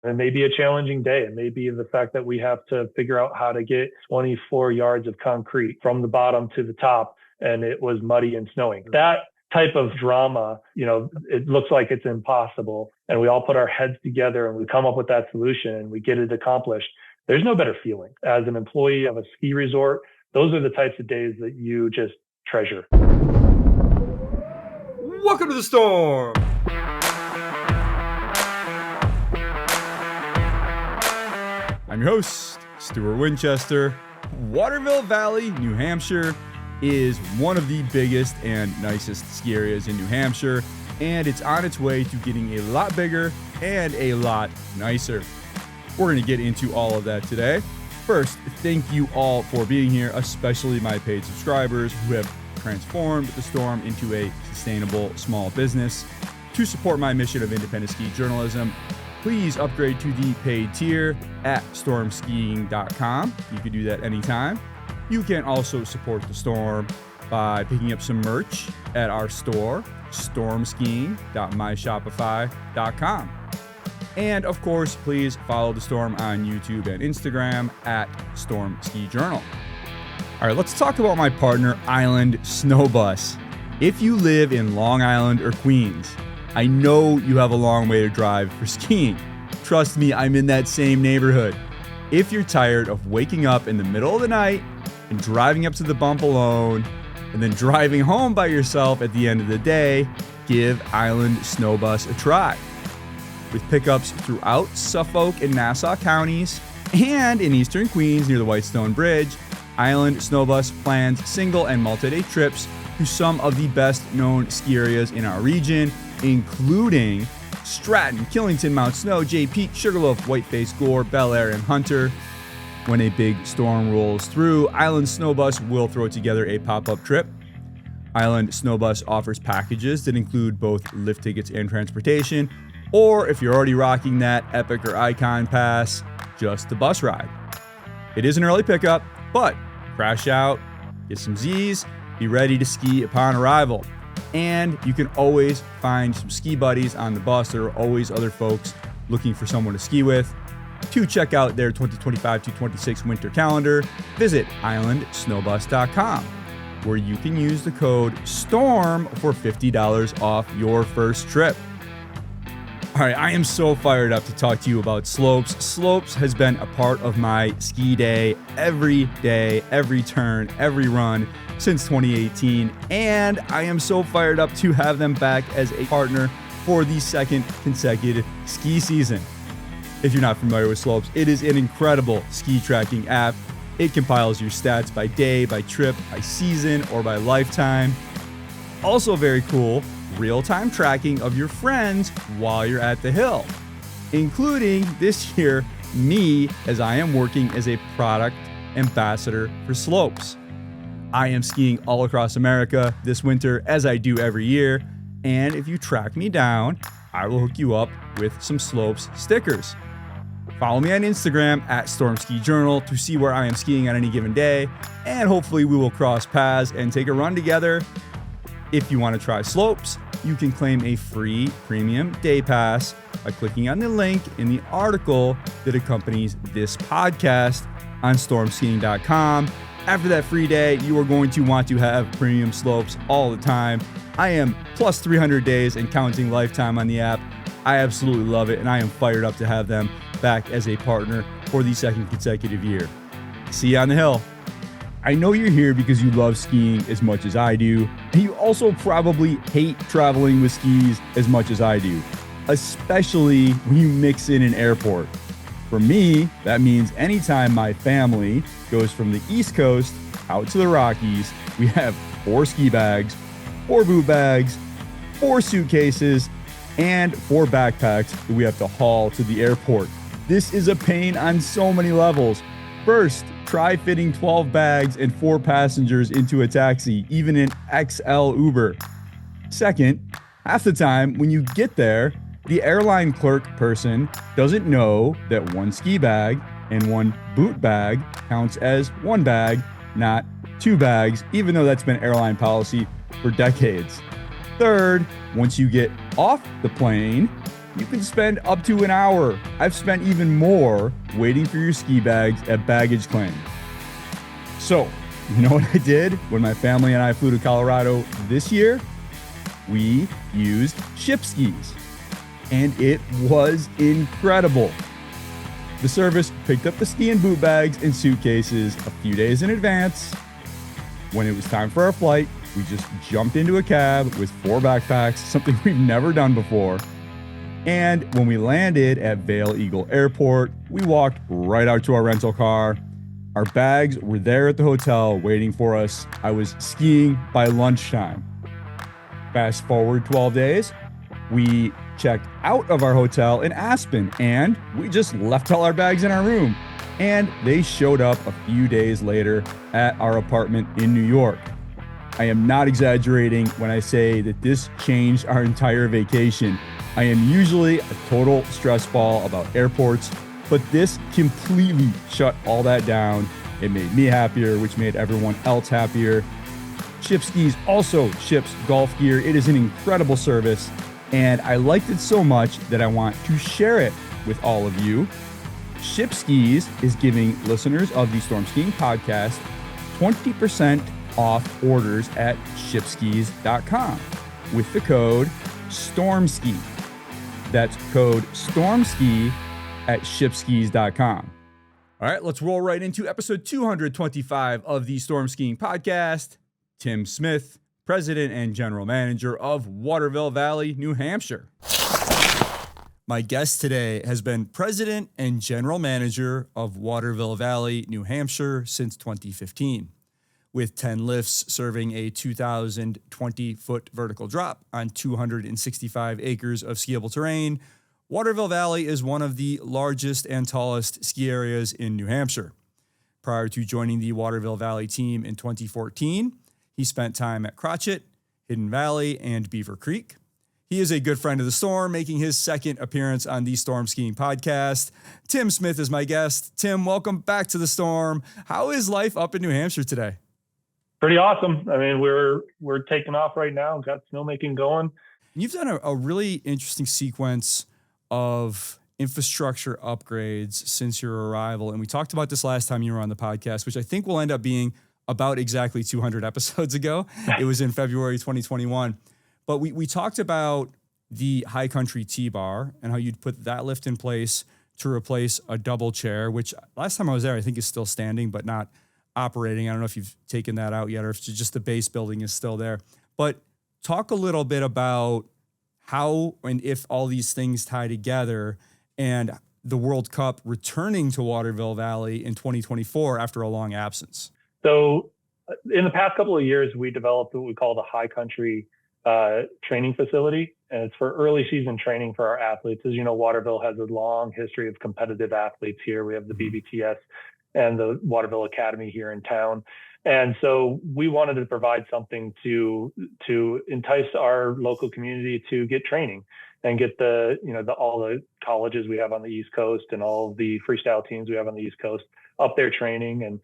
It may be a challenging day. It may be the fact that we have to figure out how to get 24 yards of concrete from the bottom to the top, and it was muddy and snowing. That type of drama, it looks like it's impossible. And we all put our heads together and we come up with that solution and we get it accomplished. There's no better feeling. As an employee of a ski resort, those are the types of days that you just treasure. Welcome to the storm. I'm your host, Stuart Winchester. Waterville Valley, New Hampshire is one of the biggest and nicest ski areas in New Hampshire, and it's on its way to getting a lot bigger and a lot nicer. We're going to get into all of that today. First, thank you all for being here, especially my paid subscribers who have transformed the Storm into a sustainable small business. To support my mission of independent ski journalism, please upgrade to the paid tier at stormskiing.com. You can do that anytime. You can also support the Storm by picking up some merch at our store, stormskiing.myshopify.com. And of course, please follow the Storm on YouTube and Instagram at Storm Ski Journal. All right, let's talk about my partner, Island Snow Bus. If you live in Long Island or Queens, I know you have a long way to drive for skiing. Trust me, I'm in that same neighborhood. If you're tired of waking up in the middle of the night and driving up to the bump alone, and then driving home by yourself at the end of the day, give Island Snow Bus a try. With pickups throughout Suffolk and Nassau counties, and in eastern Queens near the Whitestone Bridge, Island Snow Bus plans single and multi-day trips to some of the best-known ski areas in our region, including Stratton, Killington, Mount Snow, Jay Peak, Sugarloaf, Whiteface, Gore, Bel Air, and Hunter. When a big storm rolls through, Island Snow Bus will throw together a pop-up trip. Island Snow Bus offers packages that include both lift tickets and transportation, or if you're already rocking that Epic or Icon pass, just the bus ride. It is an early pickup, but crash out, get some Z's, be ready to ski upon arrival. And you can always find some ski buddies on the bus. There are always other folks looking for someone to ski with. To check out their 2025-26 winter calendar, visit islandsnowbus.com, where you can use the code STORM for $50 off your first trip. All right, I am so fired up to talk to you about Slopes. Slopes has been a part of my ski day, every turn, every run since 2018, and I am so fired up to have them back as a partner for the second consecutive ski season. If you're not familiar with Slopes, it is an incredible ski tracking app. It compiles your stats by day, by trip, by season, or by lifetime. Also very cool, real-time tracking of your friends while you're at the hill, including this year, me, as I am working as a product ambassador for Slopes. I am skiing all across America this winter, as I do every year, and if you track me down, I will hook you up with some Slopes stickers. Follow me on Instagram at StormSkiJournal to see where I am skiing on any given day, and hopefully we will cross paths and take a run together. If you want to try Slopes, you can claim a free premium day pass by clicking on the link in the article that accompanies this podcast on stormskiing.com. After that free day, you are going to want to have premium Slopes all the time. I am plus 300 days and counting lifetime on the app. I absolutely love it, and I am fired up to have them back as a partner for the second consecutive year. See you on the hill. I know you're here because you love skiing as much as I do, and you also probably hate traveling with skis as much as I do, especially when you mix in an airport. For me, that means anytime my family goes from the East Coast out to the Rockies, we have 4 ski bags, 4 boot bags, 4 suitcases, and 4 backpacks that we have to haul to the airport. This is a pain on so many levels. First, try fitting 12 bags and 4 passengers into a taxi, even an XL Uber. Second, half the time when you get there, the airline clerk person doesn't know that 1 ski bag and 1 boot bag counts as 1 bag, not 2 bags, even though that's been airline policy for decades. Third, once you get off the plane, you can spend up to an hour. I've spent even more waiting for your ski bags at baggage claim. So, you know what I did when my family and I flew to Colorado this year? We used ShipSkis, and it was incredible. The service picked up the ski and boot bags and suitcases a few days in advance. When it was time for our flight, we just jumped into a cab with 4 backpacks, something we've never done before. And when we landed at Vail Eagle Airport, we walked right out to our rental car. Our bags were there at the hotel waiting for us. I was skiing by lunchtime. Fast forward 12 days, we checked out of our hotel in Aspen and we just left all our bags in our room. And they showed up a few days later at our apartment in New York. I am not exaggerating when I say that this changed our entire vacation. I am usually a total stress ball about airports, but this completely shut all that down. It made me happier, which made everyone else happier. ShipSkis also ships golf gear. It is an incredible service, and I liked it so much that I want to share it with all of you. ShipSkis is giving listeners of the Storm Skiing Podcast 20% off orders at ShipSkis.com with the code STORMSKI. That's code STORMSKI at ShipSkis.com. All right, let's roll right into episode 225 of the Storm Skiing Podcast. Tim Smith, President and General Manager of Waterville Valley, New Hampshire. My guest today has been President and General Manager of Waterville Valley, New Hampshire since 2015. With 10 lifts serving a 2,020-foot vertical drop on 265 acres of skiable terrain, Waterville Valley is one of the largest and tallest ski areas in New Hampshire. Prior to joining the Waterville Valley team in 2014, he spent time at Crotchet, Hidden Valley, and Beaver Creek. He is a good friend of the Storm, making his second appearance on the Storm Skiing Podcast. Tim Smith is my guest. Tim, welcome back to the Storm. How is life up in New Hampshire today? Pretty awesome. I mean, we're taking off right now. Got snowmaking going. You've done a really interesting sequence of infrastructure upgrades since your arrival. And we talked about this last time you were on the podcast, which I think will end up being about exactly 200 episodes ago. It was in February 2021. But we talked about the High Country T-Bar and how you'd put that lift in place to replace a double chair, which last time I was there, I think is still standing, but not operating. I don't know if you've taken that out yet or if it's just the base building is still there. But talk a little bit about how and if all these things tie together and the World Cup returning to Waterville Valley in 2024 after a long absence. So in the past couple of years, we developed what we call the High Country training facility, and it's for early season training for our athletes. As you know, Waterville has a long history of competitive athletes here. We have the BBTS and the Waterville Academy here in town. And so we wanted to provide something to entice our local community to get training and get all the colleges we have on the East Coast and all the freestyle teams we have on the East Coast up their training. And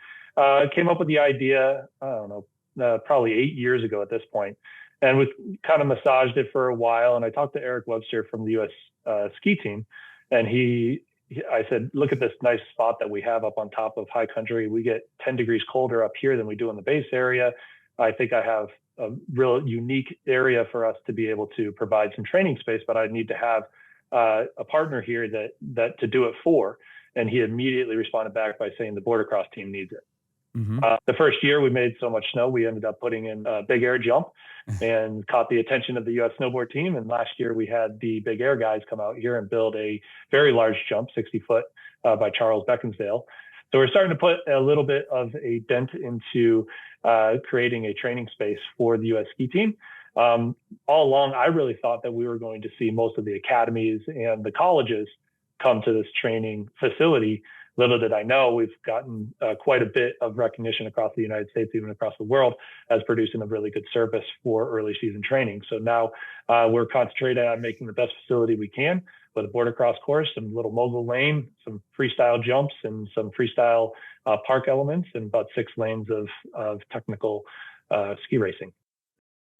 came up with the idea, I don't know, probably 8 years ago at this point. And we kind of massaged it for a while. And I talked to Eric Webster from the U.S. ski team, and I said, look at this nice spot that we have up on top of High Country. We get 10 degrees colder up here than we do in the base area. I think I have a real unique area for us to be able to provide some training space, but I need to have a partner here that to do it for. And he immediately responded back by saying the border cross team needs it. Mm-hmm. The first year we made so much snow, we ended up putting in a big air jump and caught the attention of the U.S. snowboard team. And last year we had the big air guys come out here and build a very large jump, 60 foot by Charles Beaconsdale. So we're starting to put a little bit of a dent into creating a training space for the U.S. ski team. All along, I really thought that we were going to see most of the academies and the colleges come to this training facility. Little did I know, we've gotten quite a bit of recognition across the United States, even across the world, as producing a really good service for early season training. So now we're concentrating on making the best facility we can with a border cross course, some little mogul lane, some freestyle jumps, and some freestyle park elements, and about 6 lanes of technical ski racing.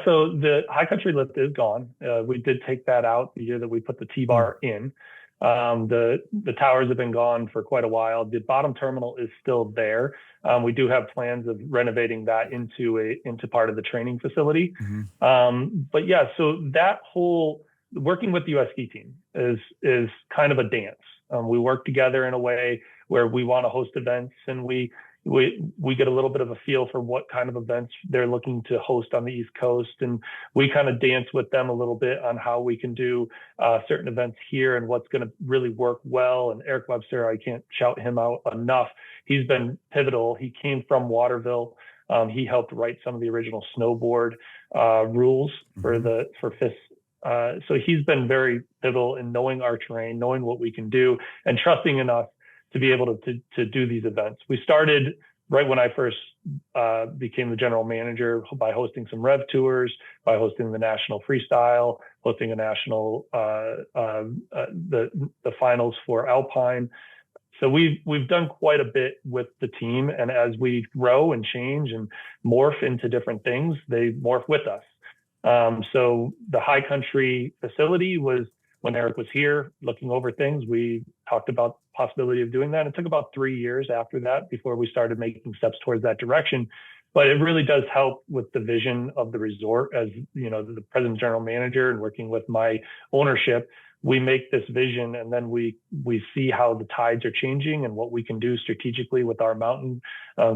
So the high country lift is gone. We did take that out the year that we put the T-bar in. The towers have been gone for quite a while. The bottom terminal is still there. We do have plans of renovating that into part of the training facility. But yeah, so that whole working with the US ski team is kind of a dance. We work together in a way where we want to host events, and we get a little bit of a feel for what kind of events they're looking to host on the East Coast. And we kind of dance with them a little bit on how we can do certain events here and what's going to really work well. And Eric Webster, I can't shout him out enough. He's been pivotal. He came from Waterville. He helped write some of the original snowboard rules for FIS. So he's been very pivotal in knowing our terrain, knowing what we can do, and trusting in us to be able to do these events. We started right when I first became the general manager by hosting some rev tours, by hosting the national freestyle, hosting a national the finals for Alpine. So we've done quite a bit with the team, and as we grow and change and morph into different things, they morph with us. So the high country facility was when Eric was here looking over things. We talked about possibility of doing that. It took about 3 years after that before we started making steps towards that direction. But it really does help with the vision of the resort. As you know, the president general manager and working with my ownership, we make this vision, and then we see how the tides are changing and what we can do strategically with our mountain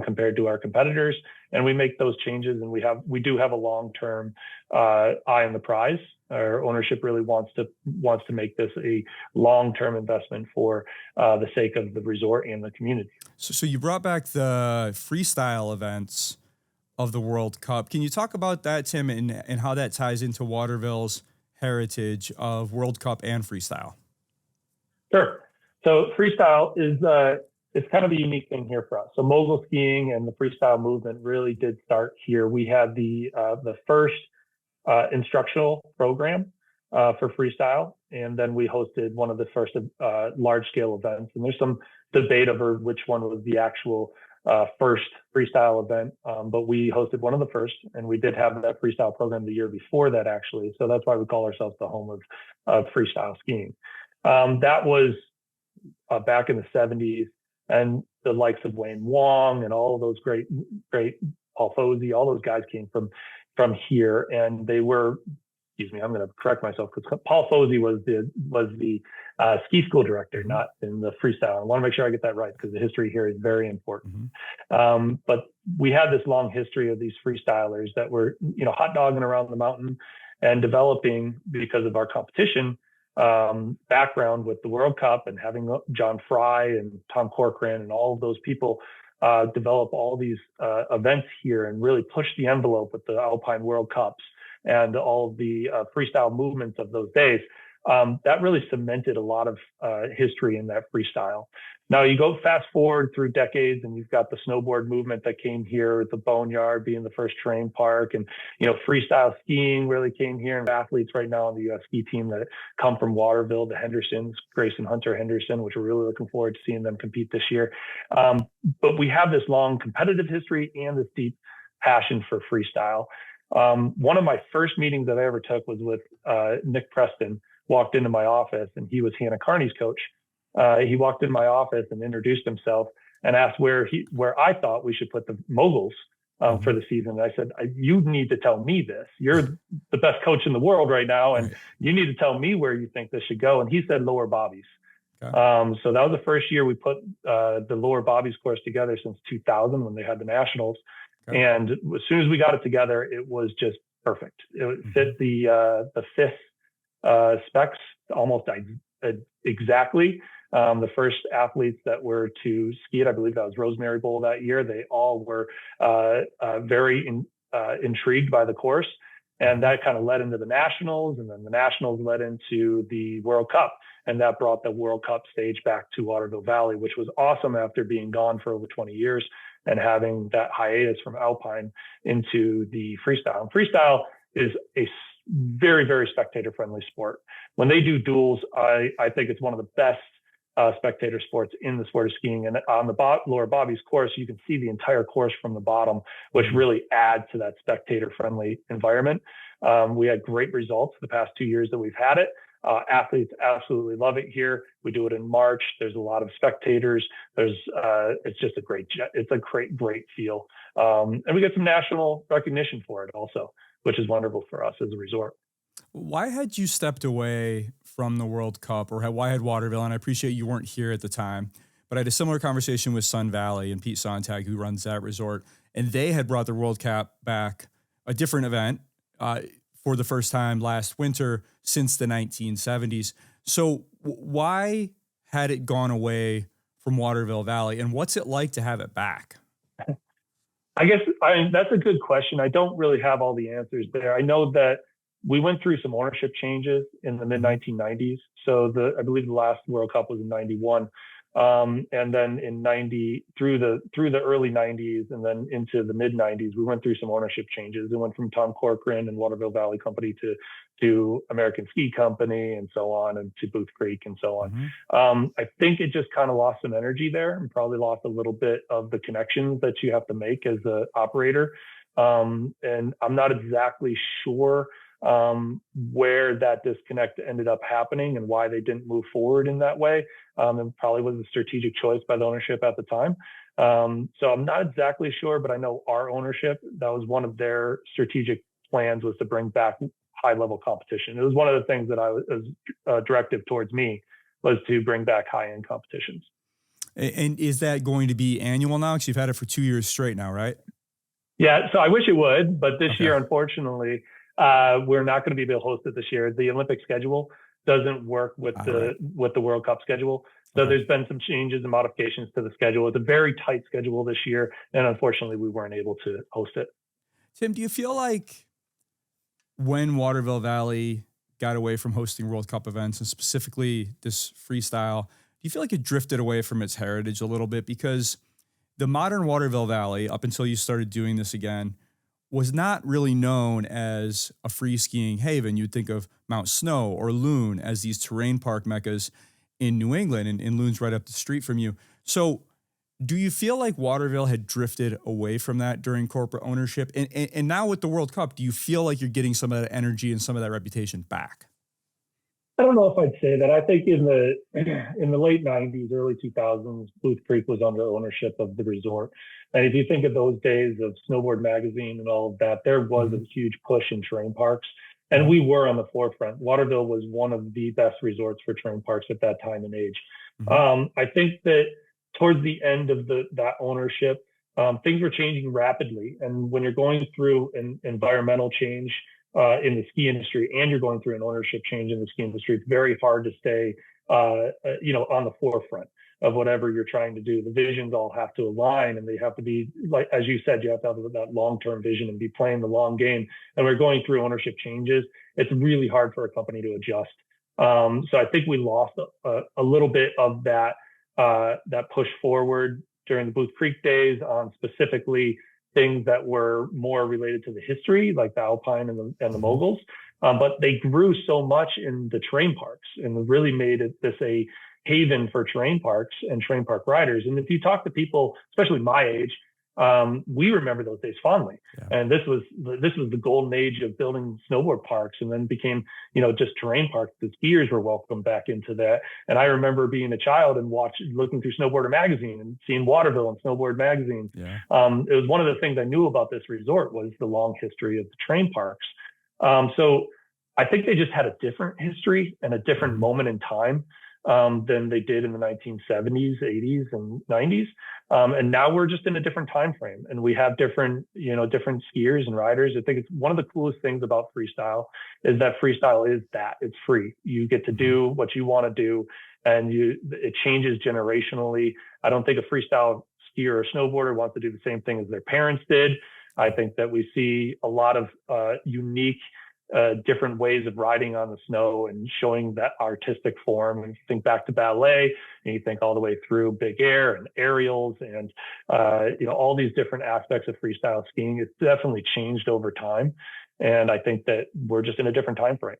compared to our competitors. And we make those changes, and we do have a long-term eye on the prize. Our ownership really wants to make this a long-term investment for the sake of the resort and the community. So you brought back the freestyle events of the World Cup. Can you talk about that, Tim, and how that ties into Waterville's heritage of World Cup and freestyle? Sure. So freestyle is kind of a unique thing here for us. So mogul skiing and the freestyle movement really did start here. We had the first instructional program for freestyle, and then we hosted one of the first large scale events. And there's some debate over which one was the actual first freestyle event, but we hosted one of the first, and we did have that freestyle program the year before that, actually. So that's why we call ourselves the home of freestyle skiing. That was back in the 70s, and the likes of Wayne Wong and all of those great Paul Fosey, all those guys came from here, and they were, excuse me, I'm going to correct myself, because Paul Fosey was the ski school director, not in the freestyle. I want to make sure I get that right, because the history here is very important. But we had this long history of these freestylers that were, hot dogging around the mountain and developing, because of our competition background with the World Cup and having John Fry and Tom Corcoran and all of those people develop all these events here and really push the envelope with the Alpine World Cups and all of the freestyle movements of those days. That really cemented a lot of history in that freestyle. Now you go fast forward through decades, and you've got the snowboard movement that came here with the Boneyard being the first terrain park, and freestyle skiing really came here. And athletes right now on the US ski team that come from Waterville, the Hendersons, Grace and Hunter Henderson, which we're really looking forward to seeing them compete this year. But we have this long competitive history and this deep passion for freestyle. One of my first meetings that I ever took was with Nick Preston. Walked into my office, and he was Hannah Carney's coach. He walked in my office and introduced himself and asked where I thought we should put the moguls for the season. And I said, you need to tell me this. You're the best coach in the world right now, and you need to tell me where you think this should go. And he said Lower Bobbies. Okay. So that was the first year we put the Lower Bobbies course together since 2000 when they had the nationals. Okay. And as soon as we got it together, it was just perfect. It fit the fifth specs almost exactly. The first athletes that were to ski it, I believe that was Rosemary Bowl that year. They all were very intrigued by the course, and that kind of led into the nationals, and then the nationals led into the World Cup, and that brought the World Cup stage back to Waterville Valley, which was awesome after being gone for over 20 years and having that hiatus from Alpine into the freestyle. And freestyle is a very, very spectator-friendly sport. When they do duels, I think it's one of the best spectator sports in the sport of skiing. And on the Laura Bobby's course, you can see the entire course from the bottom, which really adds to that spectator-friendly environment. We had great results the past 2 years that we've had it. Athletes absolutely love it here. We do it in March. There's a lot of spectators. It's just a great feel. And we get some national recognition for it also, which is wonderful for us as a resort. Why had you stepped away from the World Cup, or why had Waterville? And I appreciate you weren't here at the time, but I had a similar conversation with Sun Valley and Pete Sontag, who runs that resort, and they had brought the World Cup back, a different event, for the first time last winter since the 1970s. So why had it gone away from Waterville Valley, and what's it like to have it back? I guess that's a good question. I don't really have all the answers there. I know that we went through some ownership changes in the mid 1990s. So I believe the last World Cup was in 91. And then in 90 through the early 90s and then into the mid 90s, we went through some ownership changes. It went from Tom Corcoran and Waterville Valley Company to American Ski Company and so on, and to Booth Creek and so on. I think it just kind of lost some energy there and probably lost a little bit of the connections that you have to make as an operator. And I'm not exactly sure where that disconnect ended up happening and why they didn't move forward in that way. It probably was a strategic choice by the ownership at the time. So I'm not exactly sure, but I know our ownership, that was one of their strategic plans, was to bring back high level competition. It was one of the things that I was directive towards me, was to bring back high end competitions. And is that going to be annual now? Because you've had it for 2 years straight now, right? Yeah, so I wish it would, but this year, unfortunately, we're not going to be able to host it this year. The Olympic schedule doesn't work with the World Cup schedule. So there's been some changes and modifications to the schedule. It's a very tight schedule this year, and unfortunately, we weren't able to host it. Tim, do you feel like when Waterville Valley got away from hosting World Cup events, and specifically this freestyle, do you feel like it drifted away from its heritage a little bit? Because the modern Waterville Valley, up until you started doing this again, was not really known as a free skiing haven. You'd think of Mount Snow or Loon as these terrain park meccas in New England, and Loon's right up the street from you. So do you feel like Waterville had drifted away from that during corporate ownership? And now with the World Cup, do you feel like you're getting some of that energy and some of that reputation back? I don't know if I'd say that. I think in the late 90s, early 2000s, Booth Creek was under ownership of the resort. And if you think of those days of Snowboard Magazine and all of that, there was a huge push in terrain parks. And we were on the forefront. Waterville was one of the best resorts for terrain parks at that time and age. I think that towards the end of that ownership, things were changing rapidly. And when you're going through an environmental change in the ski industry, and you're going through an ownership change in the ski industry, it's very hard to stay, on the forefront of whatever you're trying to do. The visions all have to align, and they have to be, like, as you said, you have to have that long-term vision and be playing the long game. And we're going through ownership changes. It's really hard for a company to adjust. So I think we lost a little bit of that push forward during the Booth Creek days on specifically things that were more related to the history, like the Alpine and the moguls. But they grew so much in the terrain parks and really made this a haven for terrain parks and terrain park riders. And if you talk to people, especially my age, we remember those days fondly. Yeah. And this was the golden age of building snowboard parks, and then became, just terrain parks. The skiers were welcomed back into that. And I remember being a child and looking through Snowboarder magazine and seeing Waterville and Snowboard magazine. Yeah. It was one of the things I knew about this resort was the long history of the terrain parks. So I think they just had a different history and a different moment in time than they did in the 1970s, 80s, and 90s. And now we're just in a different time frame, and we have different skiers and riders. I think it's one of the coolest things about freestyle is that freestyle is that it's free. You get to do what you want to do, and it changes generationally. I don't think a freestyle skier or snowboarder wants to do the same thing as their parents did. I think that we see a lot of unique different ways of riding on the snow and showing that artistic form. And you think back to ballet, and you think all the way through big air and aerials and all these different aspects of freestyle skiing. It's definitely changed over time, and I think that we're just in a different time frame.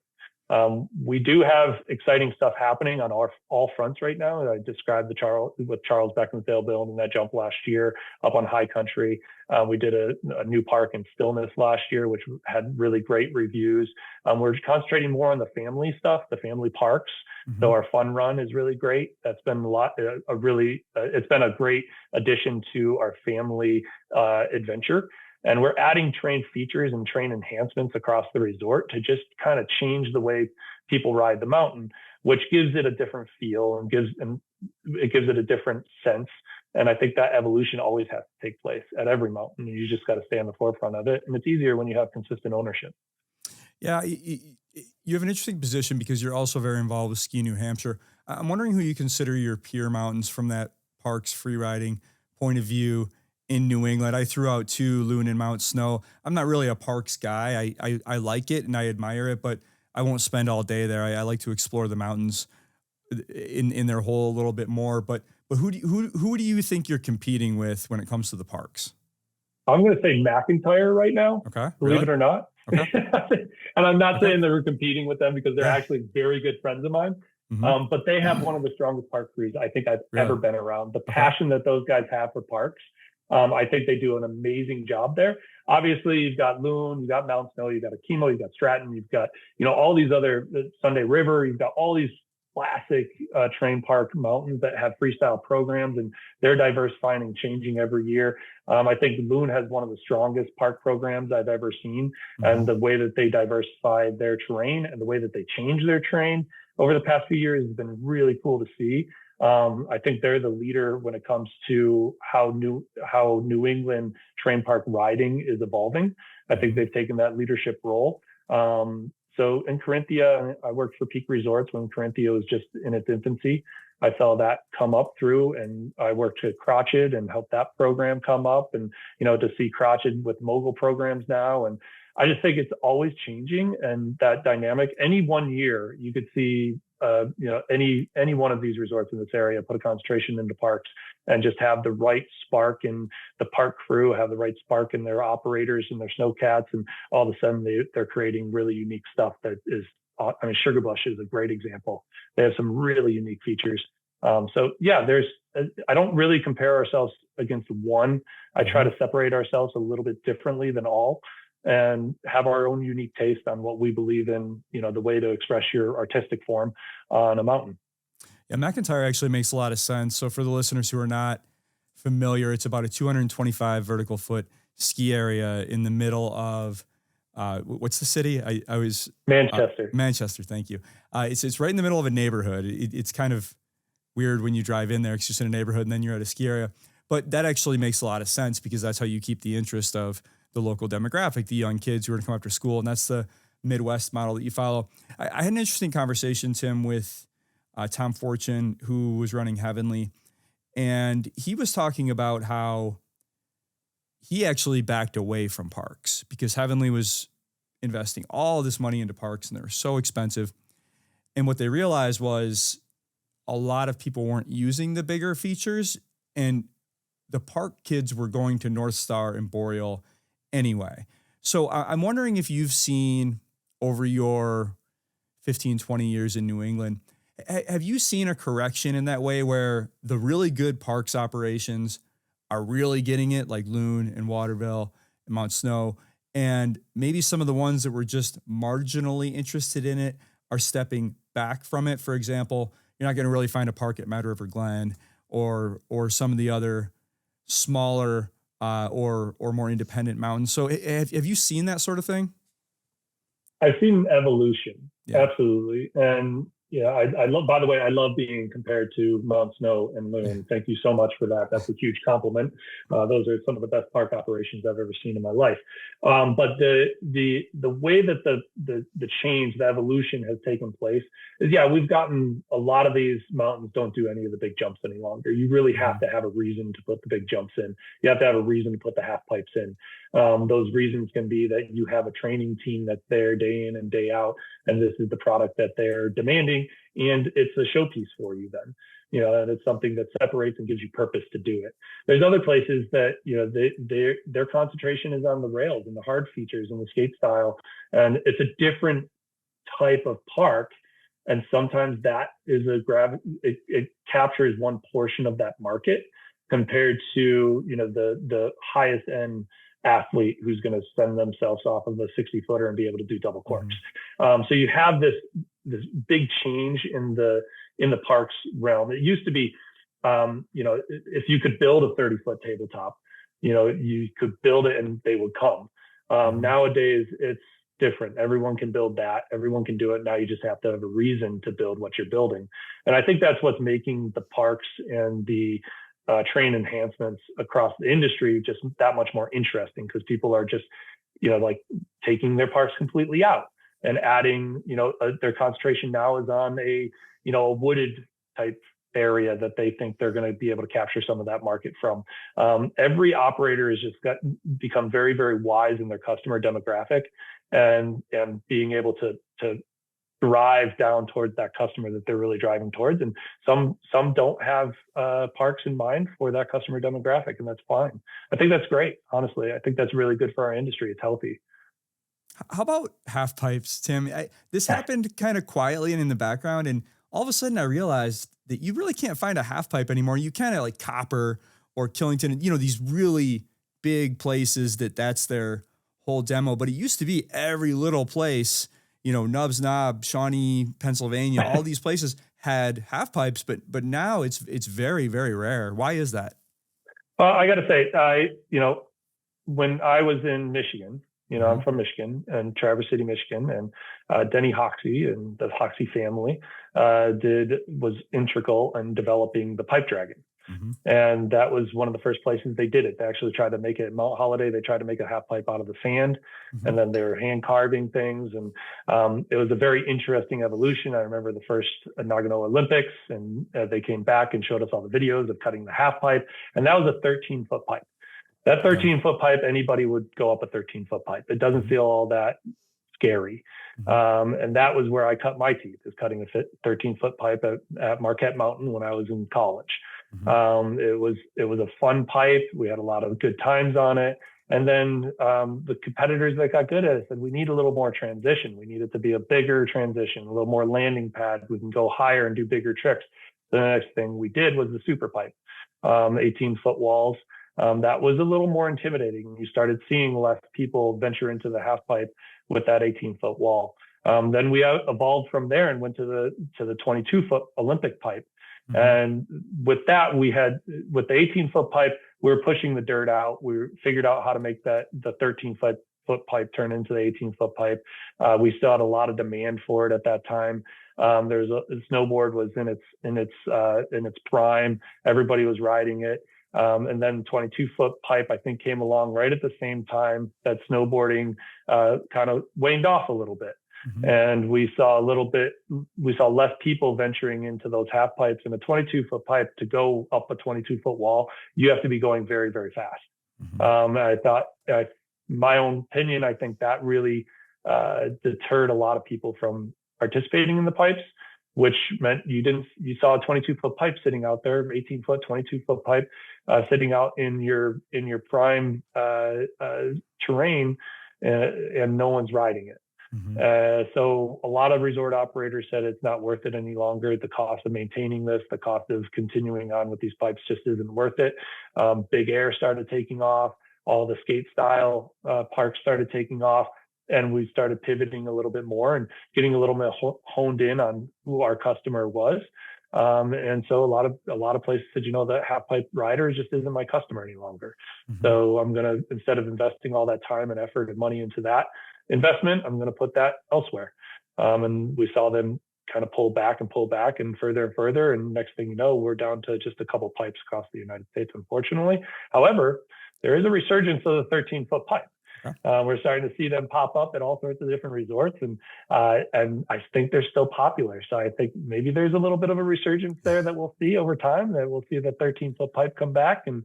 We do have exciting stuff happening on all fronts right now. I described with Charles Beckinsale building that jump last year up on high country. We did a new park in Stillness last year, which had really great reviews. We're concentrating more on the family stuff, the family parks. Mm-hmm. So our fun run is really great. That's been it's been a great addition to our family adventure. And we're adding train features and train enhancements across the resort to just kind of change the way people ride the mountain, which gives it a different feel and gives it a different sense. And I think that evolution always has to take place at every mountain. You just got to stay on the forefront of it. And it's easier when you have consistent ownership. Yeah, you have an interesting position because you're also very involved with Ski New Hampshire. I'm wondering who you consider your peer mountains from that parks free riding point of view in New England. I threw out 2, Loon and Mount Snow. I'm not really a parks guy. I like it and I admire it, but I won't spend all day there. I like to explore the mountains in their whole a little bit more. But who do you think you're competing with when it comes to the parks? I'm going to say McIntyre right now. Okay. Believe it or not. Okay. And I'm not saying that we're competing with them because they're actually very good friends of mine. Mm-hmm. But they have one of the strongest park crews I think I've ever been around. The passion that those guys have for parks. I think they do an amazing job there. Obviously, you've got Loon, you've got Mount Snow, you've got Akimo, you've got Stratton, you've got, all these other Sunday River, you've got all these classic train park mountains that have freestyle programs, and they're diversifying and changing every year. I think Loon has one of the strongest park programs I've ever seen. Mm-hmm. And the way that they diversify their terrain and the way that they change their terrain over the past few years has been really cool to see. I think they're the leader when it comes to how New England train park riding is evolving. I think they've taken that leadership role. So in Carinthia, I worked for Peak Resorts when Carinthia was just in its infancy. I saw that come up through, and I worked at Crotched and helped that program come up, and to see Crotched with mogul programs now. And I just think it's always changing, and that dynamic. Any one year, you could see any one of these resorts in this area put a concentration into parks and just have the right spark in the park crew, have the right spark in their operators and their snowcats, and all of a sudden they're creating really unique stuff that is. Sugar Blush is a great example. They have some really unique features. I don't really compare ourselves against one. I try to separate ourselves a little bit differently than all, and have our own unique taste on what we believe in, the way to express your artistic form on a mountain. Yeah, McIntyre actually makes a lot of sense. So for the listeners who are not familiar, it's about a 225 vertical foot ski area in the middle of, what's the city? I was Manchester. Manchester, thank you. It's right in the middle of a neighborhood. It's kind of weird when you drive in there because you're just in a neighborhood and then you're at a ski area. But that actually makes a lot of sense because that's how you keep the interest of the local demographic, the young kids who are going to come after school. And that's the Midwest model that you follow. I had an interesting conversation, Tim, with Tom Fortune, who was running Heavenly. And he was talking about how he actually backed away from parks because Heavenly was investing all this money into parks and they were so expensive. And what they realized was a lot of people weren't using the bigger features, and the park kids were going to North Star and Boreal anyway. So I'm wondering if you've seen over your 15, 20 years in New England, have you seen a correction in that way where the really good parks operations are really getting it, like Loon and Waterville and Mount Snow, and maybe some of the ones that were just marginally interested in it are stepping back from it? For example, you're not going to really find a park at Mad River Glen or some of the other smaller or more independent mountains. So have you seen that sort of thing? I've seen evolution. Yeah. Absolutely. And I love, by the way, I love being compared to Mount Snow and Loon. Thank you so much for that. That's a huge compliment. Those are some of the best park operations I've ever seen in my life. But the way that the change, the evolution has taken place is, we've gotten a lot of these mountains don't do any of the big jumps any longer. You really have to have a reason to put the big jumps in. You have to have a reason to put the half pipes in. Those reasons can be that you have a training team that's there day in and day out, and this is the product that they're demanding, and it's a showpiece for you then. And it's something that separates and gives you purpose to do it. There's other places that, their concentration is on the rails and the hard features and the skate style, and it's a different type of park. And sometimes that is it captures one portion of that market compared to, the highest end athlete who's going to send themselves off of a 60-footer and be able to do double corks. So you have this big change in the parks realm. It used to be, if you could build a 30-foot tabletop, you could build it and they would come. Nowadays, it's different. Everyone can build that. Everyone can do it. Now you just have to have a reason to build what you're building. And I think that's what's making the parks and the train enhancements across the industry just that much more interesting, because people are just, like taking their parks completely out and adding, their concentration now is on a wooded type area that they think they're going to be able to capture some of that market from. Every operator has just become very, very wise in their customer demographic and being able to drive down towards that customer that they're really driving towards. And some don't have parks in mind for that customer demographic, and that's fine. I think that's great. Honestly, I think that's really good for our industry. It's healthy. How about half pipes, Tim? This happened kind of quietly and in the background, and all of a sudden I realized that you really can't find a half pipe anymore. You kind of like Copper or Killington, these really big places that's their whole demo. But it used to be every little place, Nubs Knob, Shawnee, Pennsylvania, all these places had half pipes, but now it's very, very rare. Why is that? Well, I got to say, when I was in Michigan, I'm from Michigan and Traverse City, Michigan, and Denny Hoxie and the Hoxie family was integral in developing the pipe dragon. And that was one of the first places they did it. They actually tried to make it at Mount Holiday. They tried to make a half pipe out of the sand, and then they were hand carving things. And it was a very interesting evolution. I remember the first Nagano Olympics, and they came back and showed us all the videos of cutting the half pipe. And that was a 13-foot pipe. That 13-foot pipe, anybody would go up a 13-foot pipe. It doesn't feel all that scary. And that was where I cut my teeth, is cutting a 13-foot pipe at Marquette Mountain when I was in college. It was a fun pipe. We had a lot of good times on it. And then the competitors that got good at it said, we need a little more transition. We need it to be a bigger transition, a little more landing pad. We can go higher and do bigger tricks. The next thing we did was the super pipe, 18-foot walls. That was a little more intimidating. You started seeing less people venture into the half pipe with that 18-foot wall. Then we evolved from there and went to the 22-foot Olympic pipe. And with that, with the 18-foot pipe, we were pushing the dirt out. We figured out how to make the 13-foot pipe turn into the 18-foot pipe. We still had a lot of demand for it at that time. The snowboard was in its prime. Everybody was riding it. And then 22-foot pipe, I think, came along right at the same time that snowboarding kind of waned off a little bit. And we saw less people venturing into those half pipes. And a 22-foot pipe, to go up a 22-foot wall, you have to be going very, very fast. I thought, my own opinion, I think that really deterred a lot of people from participating in the pipes, which meant you saw a 22-foot pipe sitting out there, 18-foot, 22-foot pipe sitting out in your prime terrain, and no one's riding it. So a lot of resort operators said it's not worth it any longer. The cost of maintaining this, the cost of continuing on with these pipes just isn't worth it. Big Air started taking off. All the skate style parks started taking off. And we started pivoting a little bit more and getting a little bit honed in on who our customer was. And so a lot of places said, that half pipe rider just isn't my customer any longer. So I'm going to, instead of investing all that time and effort and money into that investment, I'm going to put that elsewhere. And we saw them kind of pull back and further. And next thing you know, we're down to just a couple pipes across the United States, unfortunately. However, there is a resurgence of the 13-foot pipe. We're starting to see them pop up at all sorts of different resorts, and I think they're still popular. So I think maybe there's a little bit of a resurgence there that we'll see over time. That we'll see the 13-foot pipe come back, and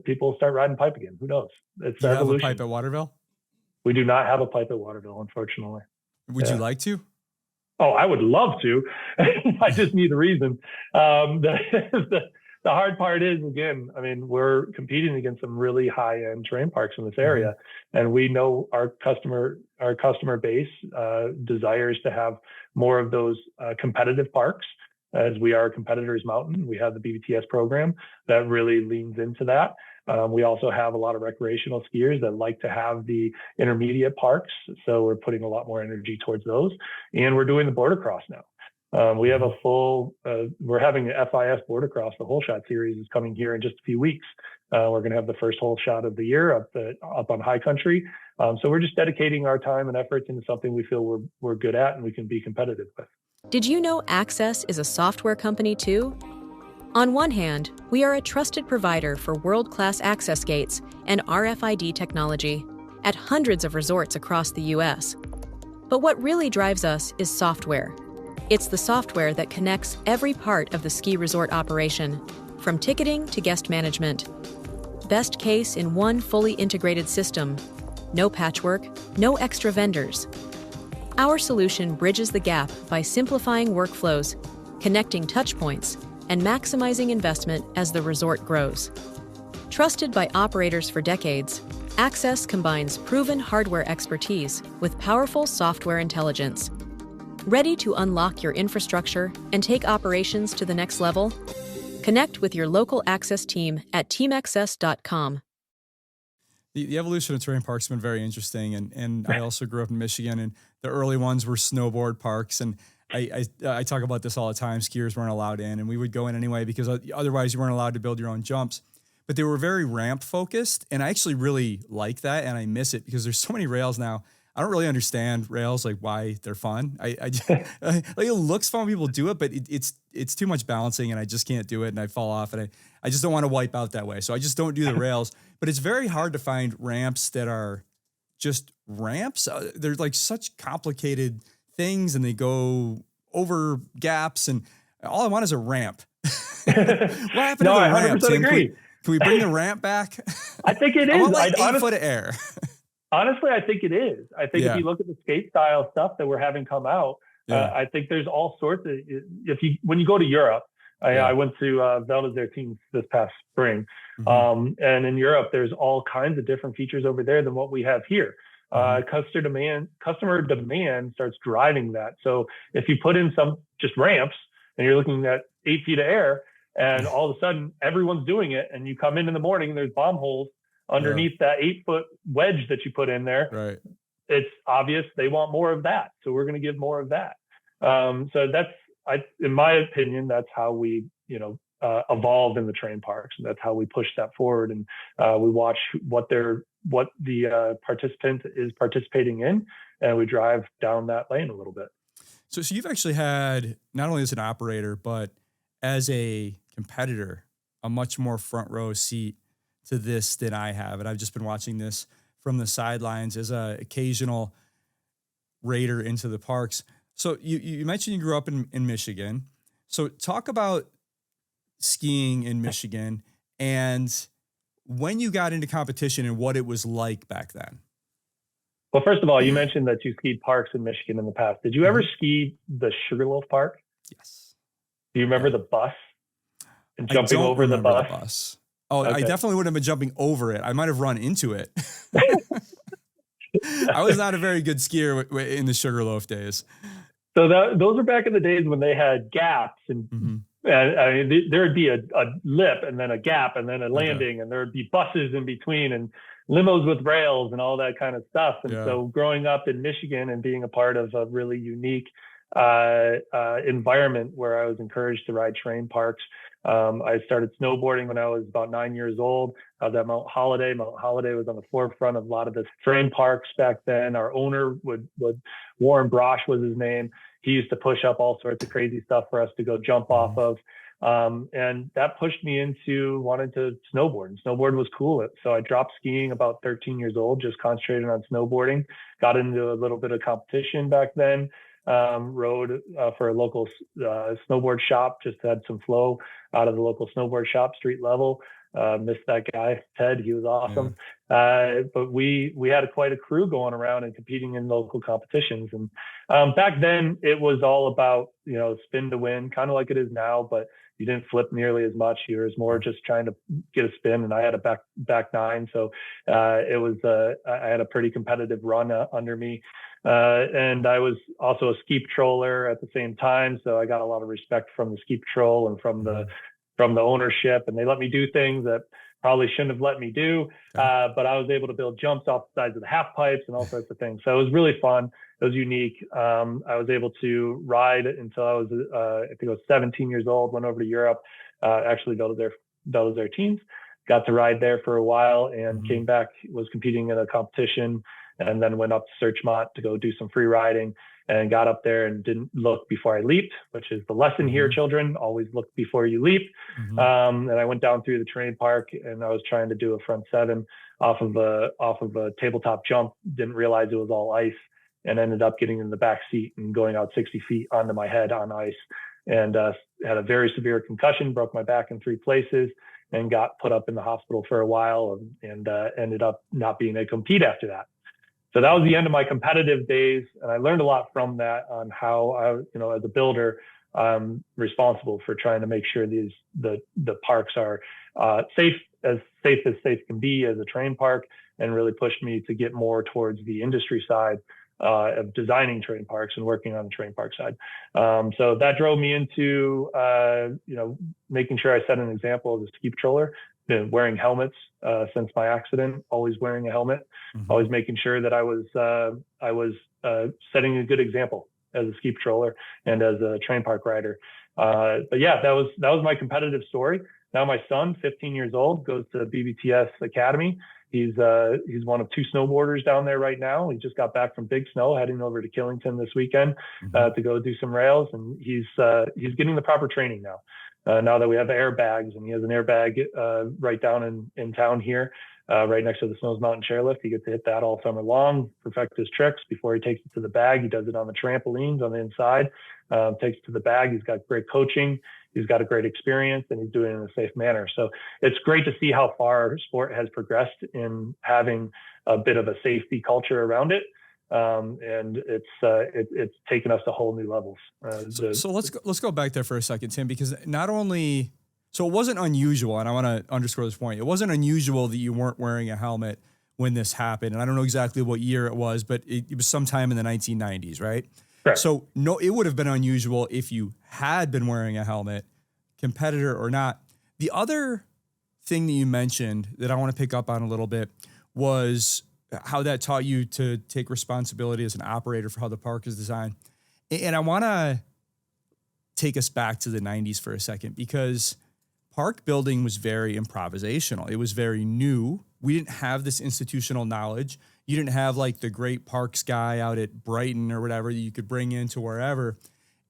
people start riding pipe again. Who knows? It's do you evolution. have a pipe at Waterville? We do not have a pipe at Waterville, unfortunately. Would you like to? Oh, I would love to. I just need a reason. the hard part is, again, I mean, we're competing against some really high-end terrain parks in this area, and we know our customer base desires to have more of those competitive parks. As we are Competitors Mountain, we have the BBTS program that really leans into that. We also have a lot of recreational skiers that like to have the intermediate parks, so we're putting a lot more energy towards those. And we're doing the border cross now. We have a full, we're having the FIS border cross. The Hole Shot series is coming here in just a few weeks. We're going to have the first hole shot of the year up on high country. So we're just dedicating our time and efforts into something we feel we're good at and we can be competitive with. Did you know Axess is a software company too? On one hand, we are a trusted provider for world-class access gates and RFID technology at hundreds of resorts across the U.S. But what really drives us is software. It's the software that connects every part of the ski resort operation, from ticketing to guest management. Best case in one fully integrated system. No patchwork, no extra vendors. Our solution bridges the gap by simplifying workflows, connecting touchpoints, and maximizing investment as the resort grows. Trusted by operators for decades, Axess combines proven hardware expertise with powerful software intelligence. Ready to unlock your infrastructure and take operations to the next level? Connect with your local Axess team at teamaxess.com. The evolution of terrain parks has been very interesting, and I also grew up in Michigan, and the early ones were snowboard parks, and I talk about this all the time. Skiers weren't allowed in, and we would go in anyway because otherwise you weren't allowed to build your own jumps. But they were very ramp focused, and I actually really like that, and I miss it because there's so many rails now. I don't really understand rails, like why they're fun. I just, like it looks fun when people do it, but it's too much balancing, and I just can't do it, and I fall off, and I just don't want to wipe out that way. So I just don't do the rails. But it's very hard to find ramps that are just ramps. They're like such complicated things, and they go over gaps, and all I want is a ramp. What happened to the ramp, Tim? Can we bring the ramp back? I think it is. I want like 8 foot of air. Honestly, I think it is. I think if you look at the skate style stuff that we're having come out, I think there's all sorts of, when you go to Europe, I went to Val d'Isère this past spring. And in Europe, there's all kinds of different features over there than what we have here. Customer demand starts driving that. So if you put in some just ramps and you're looking at 8 feet of air, and all of a sudden everyone's doing it, and you come in the morning and there's bomb holes underneath that 8-foot wedge that you put in there, right? It's obvious they want more of that. So we're going to give more of that. So in my opinion, that's how we, evolve in the terrain parks, and that's how we push that forward. And we watch what the participant is participating in, and we drive down that lane a little bit. So you've actually had, not only as an operator, but as a competitor, a much more front row seat to this than I have. And I've just been watching this from the sidelines as an occasional raider into the parks. So you mentioned you grew up in Michigan. So talk about skiing in Michigan and when you got into competition and what it was like back then. Well, first of all, you mentioned that you skied parks in Michigan in the past. Did you ever ski the Sugarloaf Park? Yes. Do you remember the bus and jumping over the bus? Oh, okay. I definitely wouldn't have been jumping over it. I might have run into it. I was not a very good skier in the Sugarloaf days. So those were back in the days when they had gaps, and I mean, there would be a lip and then a gap and then a landing, and there would be buses in between and limos with rails and all that kind of stuff. And so growing up in Michigan and being a part of a really unique environment where I was encouraged to ride terrain parks. I started snowboarding when I was about 9 years old. I was at Mount Holiday. Mount Holiday was on the forefront of a lot of the terrain parks back then. Our owner would Warren Brosh was his name. He used to push up all sorts of crazy stuff for us to go jump off of. And that pushed me into wanting to snowboard. And snowboard was cool. So I dropped skiing about 13 years old, just concentrated on snowboarding, got into a little bit of competition back then. Rode for a local snowboard shop, just had some flow out of the local snowboard shop, street level. Missed that guy, Ted. He was awesome. But we had quite a crew going around and competing in local competitions. And back then it was all about, spin to win, kind of like it is now. But, You didn't flip nearly as much. You were more just trying to get a spin, and I had a back nine. So I had a pretty competitive run under me. And I was also a ski patroller at the same time. So I got a lot of respect from the ski patrol and from the ownership, and they let me do things that probably shouldn't have let me do. But I was able to build jumps off the sides of the half pipes and all sorts of things. So it was really fun. It was unique. I was able to ride until I was, I think I was 17 years old, went over to Europe, actually built their teams, got to ride there for a while, and came back, was competing in a competition, and then went up to Searchmont to go do some free riding, and got up there and didn't look before I leaped, which is the lesson here, children. Always look before you leap. And I went down through the terrain park, and I was trying to do a front seven off of a tabletop jump. Didn't realize it was all ice, and ended up getting in the back seat and going out 60 feet onto my head on ice, and had a very severe concussion, broke my back in 3 places, and got put up in the hospital for a while, and ended up not being able to compete after that. So that was the end of my competitive days. And I learned a lot from that on how I, as a builder, I'm responsible for trying to make sure the parks are safe as safe can be as a terrain park, and really pushed me to get more towards the industry side of designing terrain parks and working on the terrain park side. So that drove me into, making sure I set an example as a ski patroller. Been wearing helmets since my accident, always wearing a helmet, always making sure that I was setting a good example as a ski patroller and as a terrain park rider. But yeah, that was my competitive story. Now my son, 15 years old, goes to BBTS Academy. He's one of 2 snowboarders down there right now. He just got back from big snow, heading over to Killington this weekend to go do some rails, and he's getting the proper training now. Now that we have airbags, and he has an airbag right down in town here, right next to the Snows Mountain chairlift. He gets to hit that all summer long, perfect his tricks before he takes it to the bag. He does it on the trampolines on the inside, takes it to the bag. He's got great coaching. He's got a great experience, and he's doing it in a safe manner. So it's great to see how far sport has progressed in having a bit of a safety culture around it. And it's taken us to whole new levels. So let's go back there for a second, Tim, because so it wasn't unusual, and I want to underscore this point. It wasn't unusual that you weren't wearing a helmet when this happened. And I don't know exactly what year it was, but it was sometime in the 1990s, right? Correct. So no, it would have been unusual if you had been wearing a helmet, competitor or not. The other thing that you mentioned that I want to pick up on a little bit was how that taught you to take responsibility as an operator for how the park is designed. And I want to take us back to the 90s for a second, because park building was very improvisational. It was very new. We didn't have this institutional knowledge. You didn't have like the great parks guy out at Brighton or whatever that you could bring into wherever.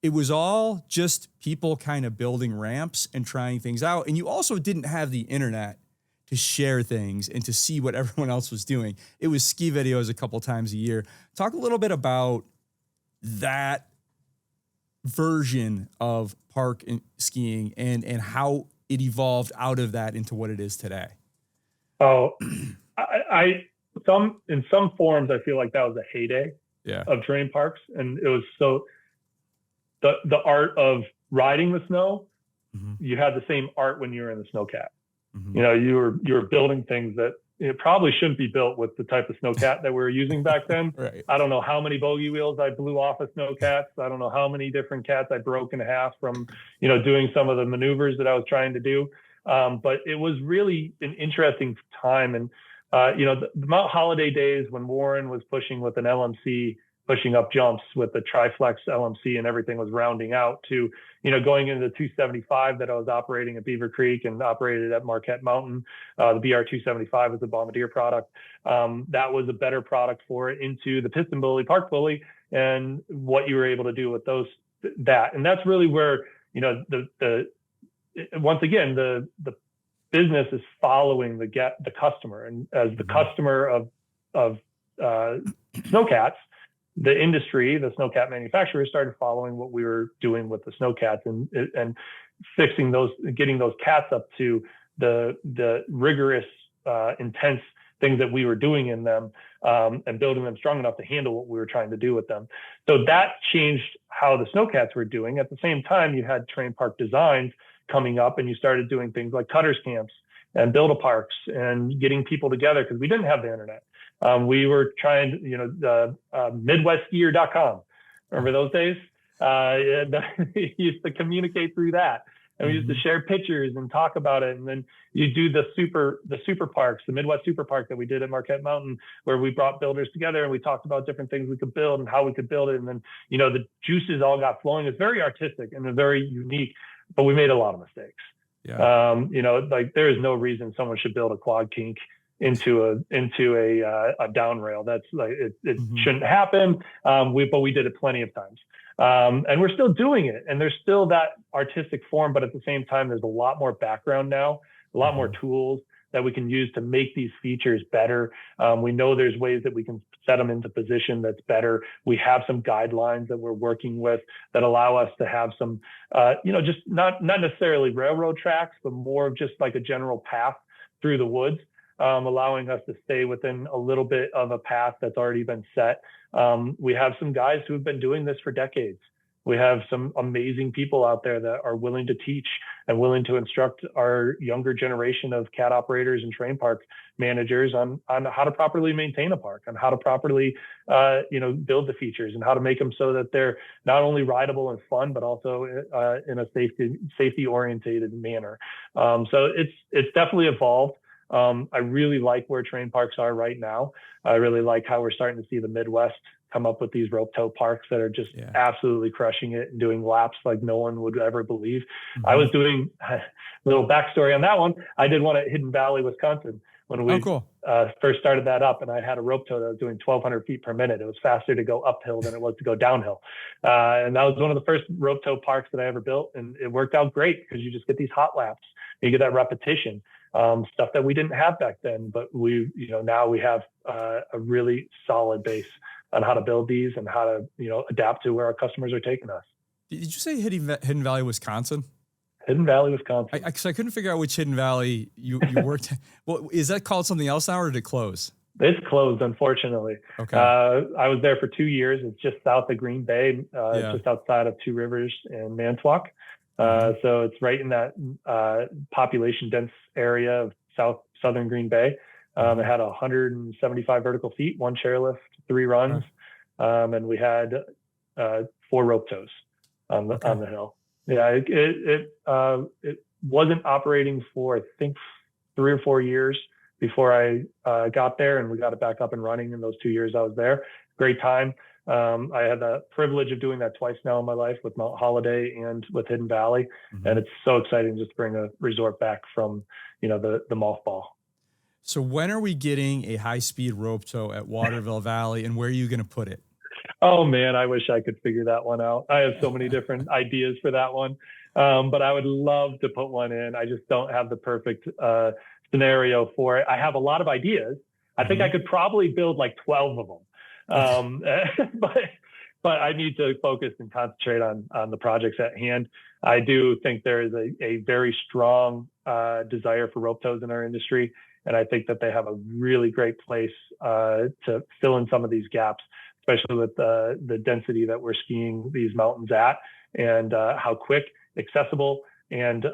It was all just people kind of building ramps and trying things out. And you also didn't have the internet to share things and to see what everyone else was doing. It was ski videos a couple times a year. Talk a little bit about that version of park and skiing and how it evolved out of that into what it is today. Oh, in some forms, I feel like that was a heyday of terrain parks. And it was so the art of riding the snow, you had the same art when you were in the snowcat. You were building things that probably shouldn't be built with the type of snowcat that we were using back then. Right. I don't know how many bogey wheels I blew off of snowcats. I don't know how many different cats I broke in half from, doing some of the maneuvers that I was trying to do. But it was really an interesting time. And, the Mount Holiday days when Warren was pushing with an LMC, pushing up jumps with the Triflex LMC, and everything was rounding out to, going into the 275 that I was operating at Beaver Creek and operated at Marquette Mountain. The BR 275 was a Bombardier product. That was a better product for it, into the piston bully, park bully, and what you were able to do with that. And that's really where, once again, the business is following the customer, and as the customer of snowcats, the industry, the snowcat manufacturers, started following what we were doing with the snowcats and fixing those, getting those cats up to the rigorous, intense things that we were doing in them, and building them strong enough to handle what we were trying to do with them. So that changed how the snowcats were doing. At the same time, you had terrain park designs coming up, and you started doing things like cutters camps and build-a-parks and getting people together, because we didn't have the internet. We were trying, MidwestSkier.com. Remember those days? We used to communicate through that. And we used to share pictures and talk about it. And then you do the super parks, the Midwest Super Park that we did at Marquette Mountain, where we brought builders together and we talked about different things we could build and how we could build it. And then, the juices all got flowing. It's very artistic and very unique, but we made a lot of mistakes. Yeah. There is no reason someone should build a quad kink into a down rail. That's like, it shouldn't happen. But we did it plenty of times. And we're still doing it, and there's still that artistic form, but at the same time, there's a lot more background now, a lot more tools that we can use to make these features better. We know there's ways that we can set them into position that's better. We have some guidelines that we're working with that allow us to have some, just not necessarily railroad tracks, but more of just like a general path through the woods, allowing us to stay within a little bit of a path that's already been set. We have some guys who have been doing this for decades. We have some amazing people out there that are willing to teach and willing to instruct our younger generation of CAT operators and train park managers on how to properly maintain a park, on how to properly, build the features and how to make them so that they're not only rideable and fun, but also in a safety orientated manner. So it's definitely evolved. I really like where train parks are right now. I really like how we're starting to see the Midwest come up with these rope tow parks that are just absolutely crushing it and doing laps like no one would ever believe. I was doing a little backstory on that one. I did one at Hidden Valley, Wisconsin, when we first started that up, and I had a rope tow that was doing 1,200 feet per minute. It was faster to go uphill than it was to go downhill. And that was one of the first rope tow parks that I ever built. And it worked out great because you just get these hot laps. You get that repetition. Stuff that we didn't have back then, but now we have a really solid base on how to build these and how to, adapt to where our customers are taking us. Did you say Hidden Valley, Wisconsin? Hidden Valley, Wisconsin. I couldn't figure out which Hidden Valley you worked. Well, is that called something else now, or did it close? It's closed, unfortunately. Okay. I was there for 2 years. It's just south of Green Bay, just outside of Two Rivers and Manitowoc. So it's right in that population dense area of southern Green Bay. It had 175 vertical feet, 1 chairlift, 3 runs, and we had 4 rope tows on the hill. Yeah, it wasn't operating for, I think, 3 or 4 years before I got there, and we got it back up and running in those 2 years I was there. Great time. I had the privilege of doing that twice now in my life, with Mount Holiday and with Hidden Valley. And it's so exciting just to bring a resort back from, the mothball. So when are we getting a high-speed rope tow at Waterville Valley, and where are you going to put it? Oh man, I wish I could figure that one out. I have so many different ideas for that one. But I would love to put one in. I just don't have the perfect scenario for it. I have a lot of ideas. I think I could probably build like 12 of them. But I need to focus and concentrate on the projects at hand. I do think there is a very strong desire for rope tows in our industry. And I think that they have a really great place to fill in some of these gaps, especially with the density that we're skiing these mountains at, and how quick, accessible, and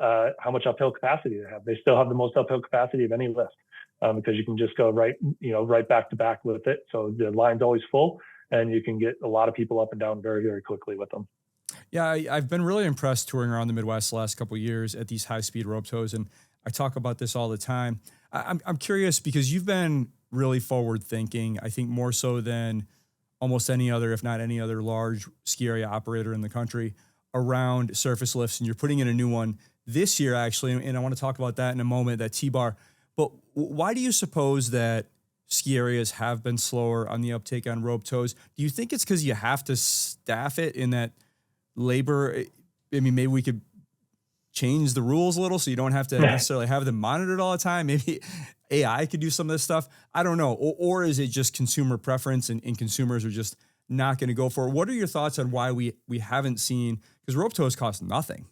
how much uphill capacity they have. They still have the most uphill capacity of any lift, because you can just go right back to back with it. So the line's always full, and you can get a lot of people up and down very, very quickly with them. Yeah, I've been really impressed touring around the Midwest the last couple of years at these high-speed rope tows, and I talk about this all the time. I'm curious because you've been really forward-thinking, I think more so than almost any other, if not any other, large ski area operator in the country around surface lifts, and you're putting in a new one this year, actually, and I want to talk about that in a moment, that T-bar. But why do you suppose that ski areas have been slower on the uptake on rope tows? Do you think it's because you have to staff it in that labor? I mean, maybe we could change the rules a little so you don't have to necessarily have them monitored all the time. Maybe AI could do some of this stuff. I don't know. Or is it just consumer preference and consumers are just not going to go for it? What are your thoughts on why we haven't seen, because rope tows cost nothing?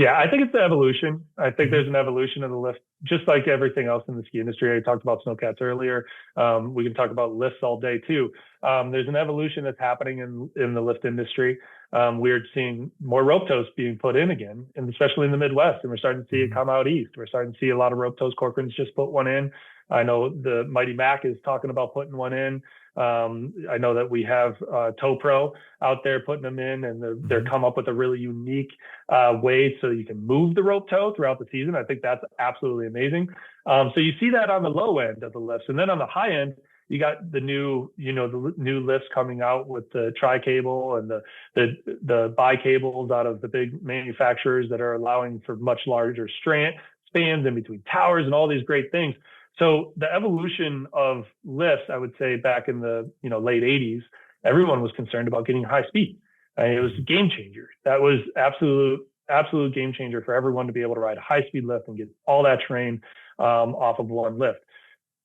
Yeah, I think it's the evolution. I think there's an evolution of the lift, just like everything else in the ski industry. I talked about snowcats earlier. We can talk about lifts all day too. There's an evolution that's happening in the lift industry. We're seeing more rope tows being put in again, and especially in the Midwest. And we're starting to see it come out east. We're starting to see a lot of rope tows. Corcoran's just put one in. I know the Mighty Mac is talking about putting one in. I know that we have Tow Pro out there putting them in, and they're come up with a really unique way so you can move the rope tow throughout the season. I think that's absolutely amazing. So you see that on the low end of the lifts, and then on the high end, you got the new lifts coming out with the tri-cable and the bi-cables out of the big manufacturers that are allowing for much larger spans in between towers and all these great things. So the evolution of lifts, I would say back in the late 80s, everyone was concerned about getting high speed. It was a game changer. That was absolute game changer for everyone to be able to ride a high speed lift and get all that terrain off of one lift.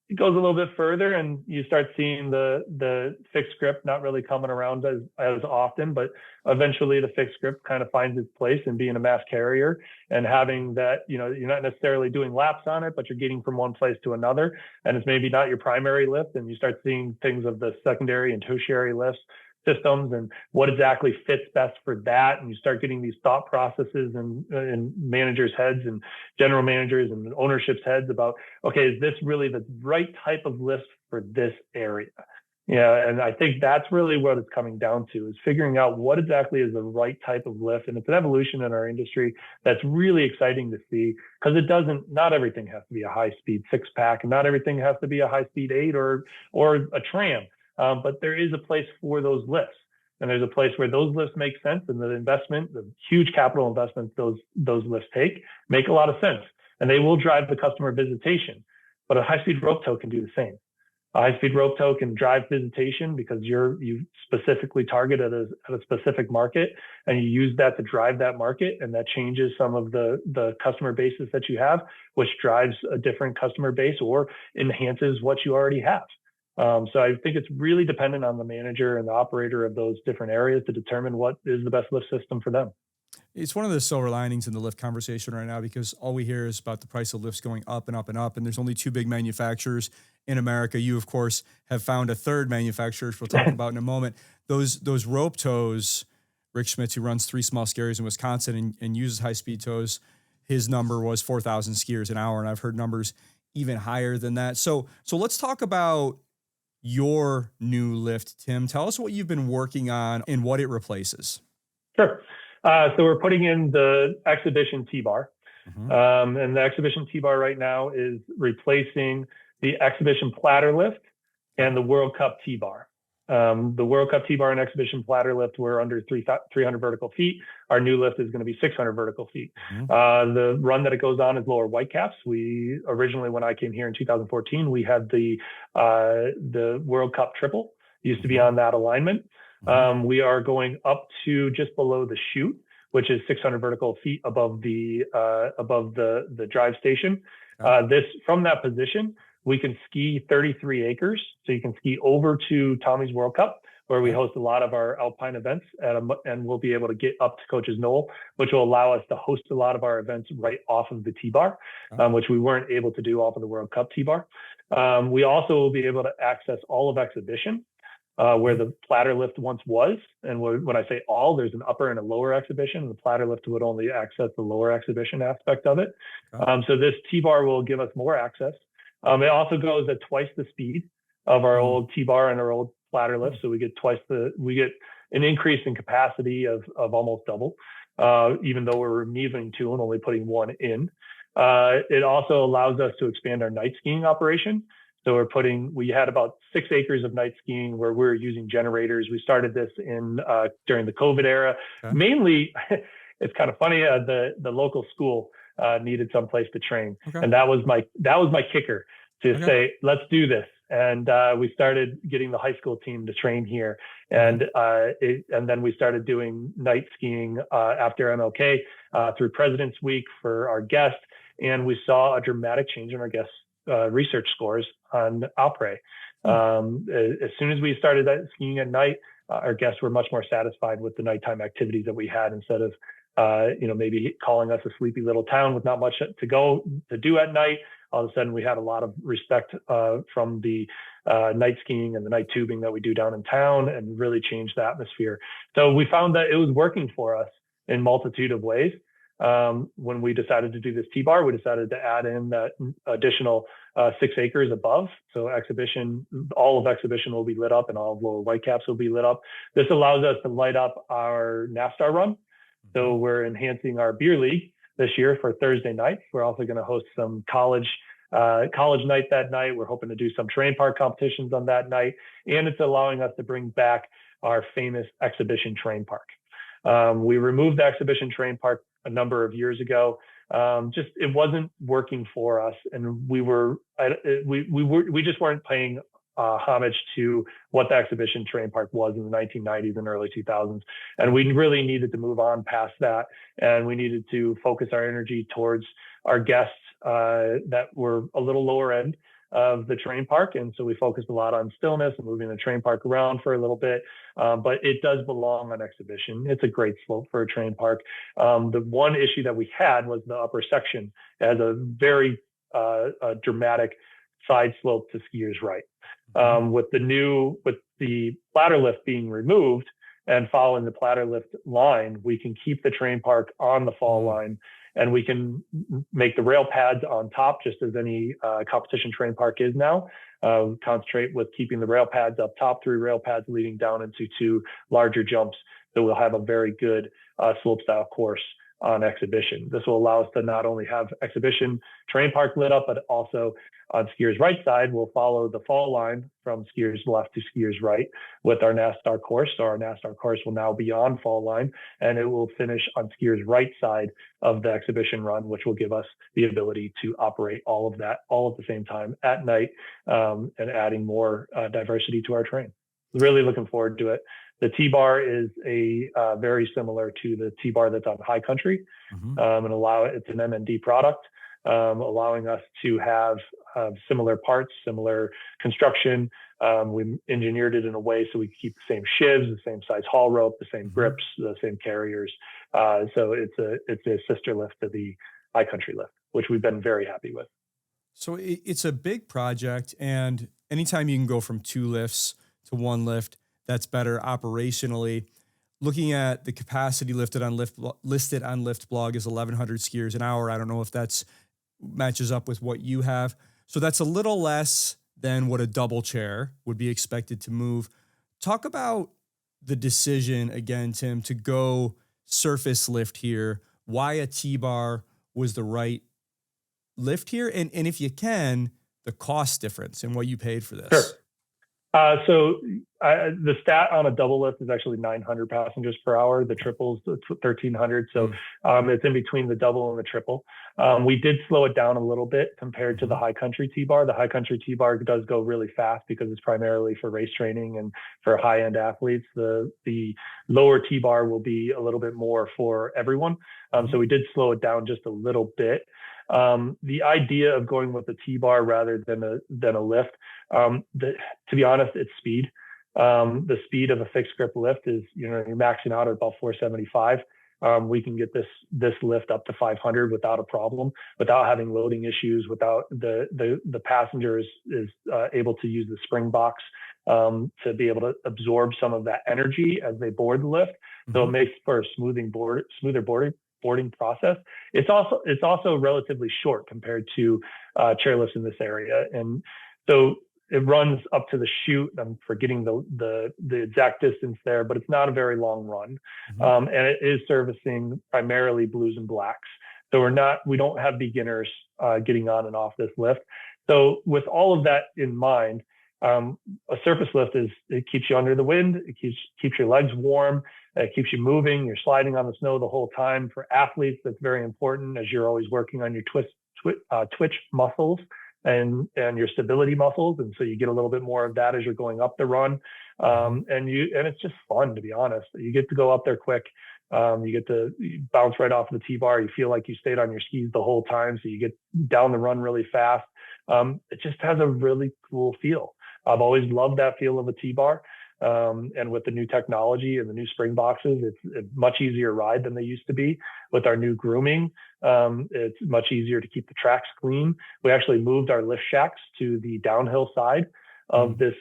It goes a little bit further, and you start seeing the fixed grip not really coming around as often, but eventually the fixed grip kind of finds its place in being a mass carrier and having that, you're not necessarily doing laps on it, but you're getting from one place to another, and it's maybe not your primary lift, and you start seeing things of the secondary and tertiary lifts systems and what exactly fits best for that. And you start getting these thought processes in managers' heads and general managers and ownership's heads about, okay, is this really the right type of lift for this area? Yeah. And I think that's really what it's coming down to, is figuring out what exactly is the right type of lift. And it's an evolution in our industry that's really exciting to see, because not everything has to be a high speed 6-pack, and not everything has to be a high speed 8 or a tram. But there is a place for those lifts, and there's a place where those lifts make sense, and the huge capital investments those lifts make a lot of sense, and they will drive the customer visitation. But a high-speed rope tow can do the same. A high-speed rope tow can drive visitation because you specifically target at a specific market, and you use that to drive that market, and that changes some of the customer bases that you have, which drives a different customer base or enhances what you already have. So I think it's really dependent on the manager and the operator of those different areas to determine what is the best lift system for them. It's one of the silver linings in the lift conversation right now, because all we hear is about the price of lifts going up and up and up. And there's only two big manufacturers in America. You, of course, have found a third manufacturer, which we'll talk about in a moment. Those rope tows, Rick Schmitz, who runs 3 small skiers in Wisconsin and uses high-speed tows, his number was 4,000 skiers an hour. And I've heard numbers even higher than that. So let's talk about your new lift, Tim. Tell us what you've been working on and what it replaces. Sure. So we're putting in the Exhibition T-Bar. And the Exhibition T-Bar right now is replacing the Exhibition Platter Lift and the World Cup T-Bar. The World Cup T-Bar and Exhibition Platter Lift were under 300 vertical feet. Our new lift is going to be 600 vertical feet. The run that it goes on is lower whitecaps. We originally, when I came here in 2014, we had the World Cup Triple. It used to be on that alignment. We are going up to just below the chute, which is 600 vertical feet above the drive station. From that position, we can ski 33 acres. So you can ski over to Tommy's World Cup, where we host a lot of our alpine events, and we'll be able to get up to Coach's Knoll, which will allow us to host a lot of our events right off of the T-Bar, which we weren't able to do off of the World Cup T-Bar. We also will be able to access all of Exhibition, where the platter lift once was. And when I say all, there's an upper and a lower Exhibition. The platter lift would only access the lower Exhibition aspect of it. So this T-Bar will give us more access. It also goes at twice the speed of our old T-Bar and our old platter lift. So we get an increase in capacity of almost double, even though we're removing 2 and only putting 1 in. It also allows us to expand our night skiing operation. So we had about 6 acres of night skiing where we're using generators. We started this during the COVID era. Mainly, it's kind of funny, the local school needed some place to train. And that was my kicker to say, let's do this. And we started getting the high school team to train here. And then we started doing night skiing after MLK through President's Week for our guests. And we saw a dramatic change in our guests' research scores on Alpre. As soon as we started skiing at night, our guests were much more satisfied with the nighttime activities that we had instead of maybe calling us a sleepy little town with not much to do at night. All of a sudden, we had a lot of respect from the night skiing and the night tubing that we do down in town, and really changed the atmosphere. So we found that it was working for us in multitude of ways. When we decided to do this T-bar, we decided to add in that additional 6 acres above. So all of exhibition will be lit up, and all of Lower Whitecaps will be lit up. This allows us to light up our NASTAR run. So we're enhancing our beer league this year for Thursday night. We're also going to host some college night that night. We're hoping to do some terrain park competitions on that night. And it's allowing us to bring back our famous exhibition terrain park. We removed the exhibition terrain park a number of years ago. It wasn't working for us, and we just weren't paying homage to what the exhibition terrain park was in the 1990s and early 2000s. And we really needed to move on past that. And we needed to focus our energy towards our guests that were a little lower end of the terrain park. And so we focused a lot on stillness and moving the terrain park around for a little bit. But it does belong on exhibition. It's a great slope for a terrain park. The one issue that we had was the upper section. It has a very dramatic side slope to skiers' right. With the bladder lift being removed and following the bladder lift line, we can keep the terrain park on the fall line, and we can make the rail pads on top, just as any competition terrain park is now. Concentrate with keeping the rail pads up top, 3 rail pads leading down into 2 larger jumps. So we'll have a very good slope style course on exhibition. This will allow us to not only have exhibition terrain park lit up, but also on skiers' right side, we'll follow the fall line from skiers' left to skiers' right with our NASTAR course. So our NASTAR course will now be on fall line, and it will finish on skiers' right side of the exhibition run, which will give us the ability to operate all of that all at the same time at night, and adding more diversity to our terrain. Really looking forward to it. The T-bar is very similar to the T-bar that's on High Country, and it's an MND product, allowing us to have similar parts, similar construction. We engineered it in a way so we keep the same shivs, the same size haul rope, the same grips, the same carriers. So it's a sister lift to the High Country lift, which we've been very happy with. So it's a big project, and anytime you can go from 2 lifts to 1 lift, that's better operationally. Looking at the capacity listed on Lift Blog is 1,100 skiers an hour. I don't know if that's matches up with what you have. So that's a little less than what a double chair would be expected to move. Talk about the decision again, Tim, to go surface lift here. Why a T-bar was the right lift here, and if you can, the cost difference and what you paid for this. Sure. The stat on a double lift is actually 900 passengers per hour. The triple's 1,300. So it's in between the double and the triple. We did slow it down a little bit compared to the High Country T-bar. The High Country T-bar does go really fast because it's primarily for race training and for high-end athletes. The lower T-bar will be a little bit more for everyone. So we did slow it down just a little bit. The idea of going with the T-bar rather than a lift, to be honest, it's speed. The speed of a fixed grip lift is, you're maxing out at about 475. We can get this lift up to 500 without a problem, without having loading issues, without the passenger is able to use the spring box to be able to absorb some of that energy as they board the lift. So it makes for a smoother boarding process. It's also relatively short compared to chairlifts in this area, and so it runs up to the chute. I'm forgetting the exact distance there, but it's not a very long run, and it is servicing primarily blues and blacks. So we don't have beginners getting on and off this lift. So with all of that in mind, a surface lift it keeps you under the wind, it keeps your legs warm, it keeps you moving, you're sliding on the snow the whole time. For athletes, that's very important, as you're always working on your twitch muscles and your stability muscles, and so you get a little bit more of that as you're going up the run. And it's just fun, to be honest. You get to go up there quick. You get to bounce right off the T-bar. You feel like you stayed on your skis the whole time, so you get down the run really fast. It just has a really cool feel. I've always loved that feel of a T-bar. And with the new technology and the new spring boxes, it's a much easier ride than they used to be. With our new grooming, it's much easier to keep the tracks clean. We actually moved our lift shacks to the downhill side of this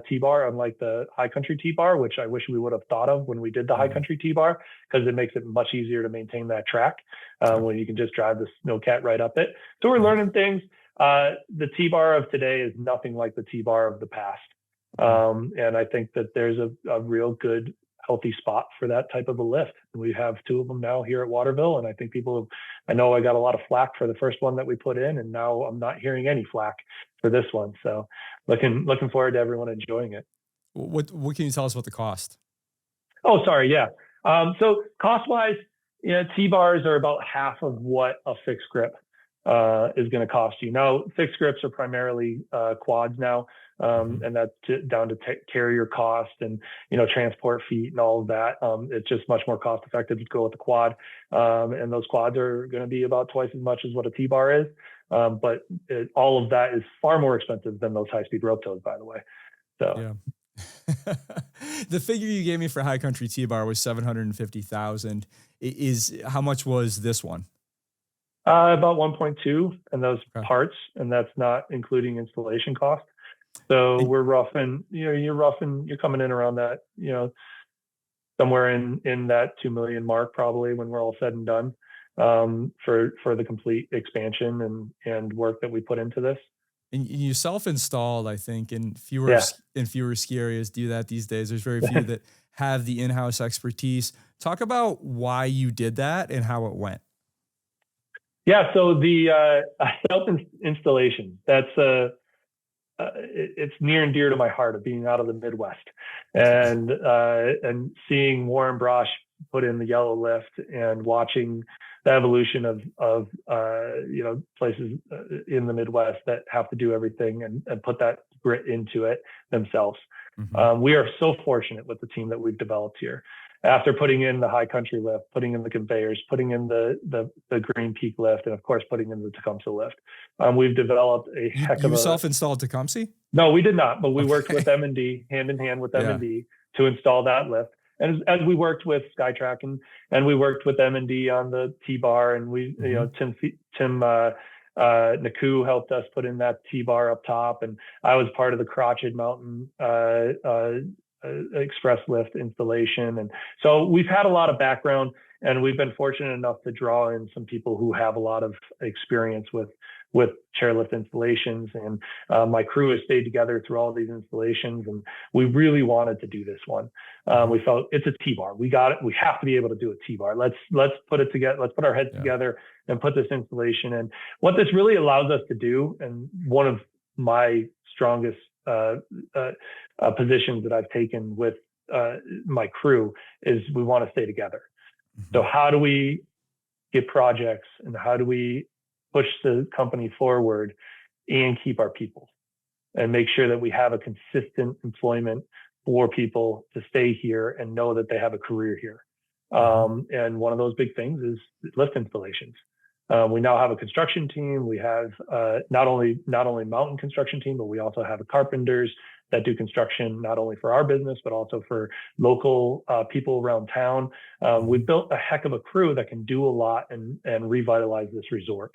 T-bar, unlike the high country T-bar, which I wish we would have thought of when we did the high country T-bar, because it makes it much easier to maintain that track when you can just drive the snowcat right up it. So we're learning things. The T-bar of today is nothing like the T-bar of the past. And I think that there's a real good, healthy spot for that type of a lift. We have 2 of them now here at Waterville, and I think I know I got a lot of flack for the first one that we put in, and now I'm not hearing any flack for this one. So looking forward to everyone enjoying it. What can you tell us about the cost? Oh, sorry. Yeah. So cost wise, T-bars are about half of what a fixed grip is going to cost you. Now, fixed grips are primarily quads now, and that's down to carrier cost and transport feet and all of that. It's just much more cost effective to go with the quad, and those quads are going to be about twice as much as what a T-bar is. But all of that is far more expensive than those high-speed rope tows, by the way. So. Yeah. The figure you gave me for high country T-bar was $750,000. How much was this one? About 1.2, and those parts, and that's not including installation cost. So we're roughing, you're coming in around that, somewhere in that 2 million mark, probably, when we're all said and done, for the complete expansion and work that we put into this. And you self-installed, I think, and fewer ski areas do that these days. There's very few that have the in-house expertise. Talk about why you did that and how it went. Yeah, so the self-installation, that's it's near and dear to my heart, of being out of the Midwest and seeing Warren Brosh put in the yellow lift and watching the evolution of places in the Midwest that have to do everything and put that grit into it themselves. Mm-hmm. We are so fortunate with the team that we've developed here. After putting in the high country lift, putting in the conveyors, putting in the Green Peak lift, and of course putting in the Tecumseh lift, we've developed a heck of a... You self-installed Tecumseh? No, we did not, but we worked with M&D, hand in hand with M&D, to install that lift. And as we worked with Skytrack and we worked with M&D on the T-bar, and we, Tim Naku helped us put in that T-bar up top, and I was part of the Crotched Mountain Express lift installation. And so we've had a lot of background, and we've been fortunate enough to draw in some people who have a lot of experience with chairlift installations. And my crew has stayed together through all of these installations, and we really wanted to do this one. We felt it's a T-bar. We got it. We have to be able to do a T-bar. Let's put it together. Let's put our heads together and put this installation in. What this really allows us to do, and one of my strongest positions that I've taken with my crew, is we want to stay together. Mm-hmm. So how do we get projects, and how do we push the company forward and keep our people and make sure that we have a consistent employment for people to stay here and know that they have a career here? And one of those big things is lift installations. We now have a construction team. We have not only mountain construction team, but we also have carpenters that do construction, not only for our business, but also for local people around town. We've built a heck of a crew that can do a lot and revitalize this resort.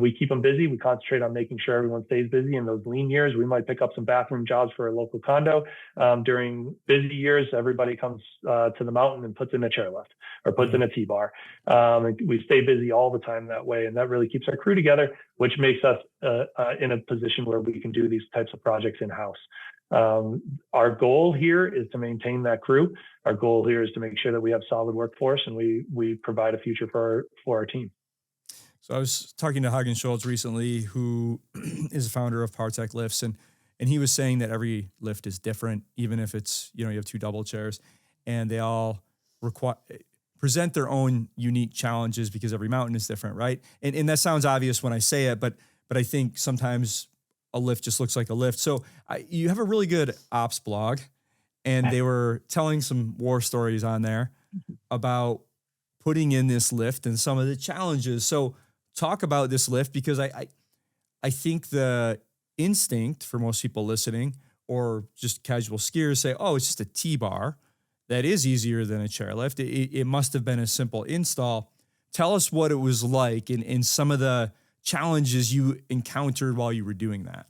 We keep them busy. We concentrate on making sure everyone stays busy. In those lean years, we might pick up some bathroom jobs for a local condo. During busy years, everybody comes to the mountain and puts in a chairlift or puts in a T-bar. We stay busy all the time that way, and that really keeps our crew together, which makes us in a position where we can do these types of projects in-house. Our goal here is to maintain that crew. Our goal here is to make sure that we have solid workforce, and we provide a future for our team. So I was talking to Hagen Schultz recently, who is the founder of PowerTech Lifts, and he was saying that every lift is different, even if it's, you have 2 double chairs, and they all present their own unique challenges because every mountain is different, right? And that sounds obvious when I say it, but I think sometimes a lift just looks like a lift. So you have a really good ops blog, and they were telling some war stories on there about putting in this lift and some of the challenges. So talk about this lift, because I think the instinct for most people listening, or just casual skiers say, oh, it's just a T-bar. That is easier than a chairlift. It must have been a simple install. Tell us what it was like and some of the challenges you encountered while you were doing that.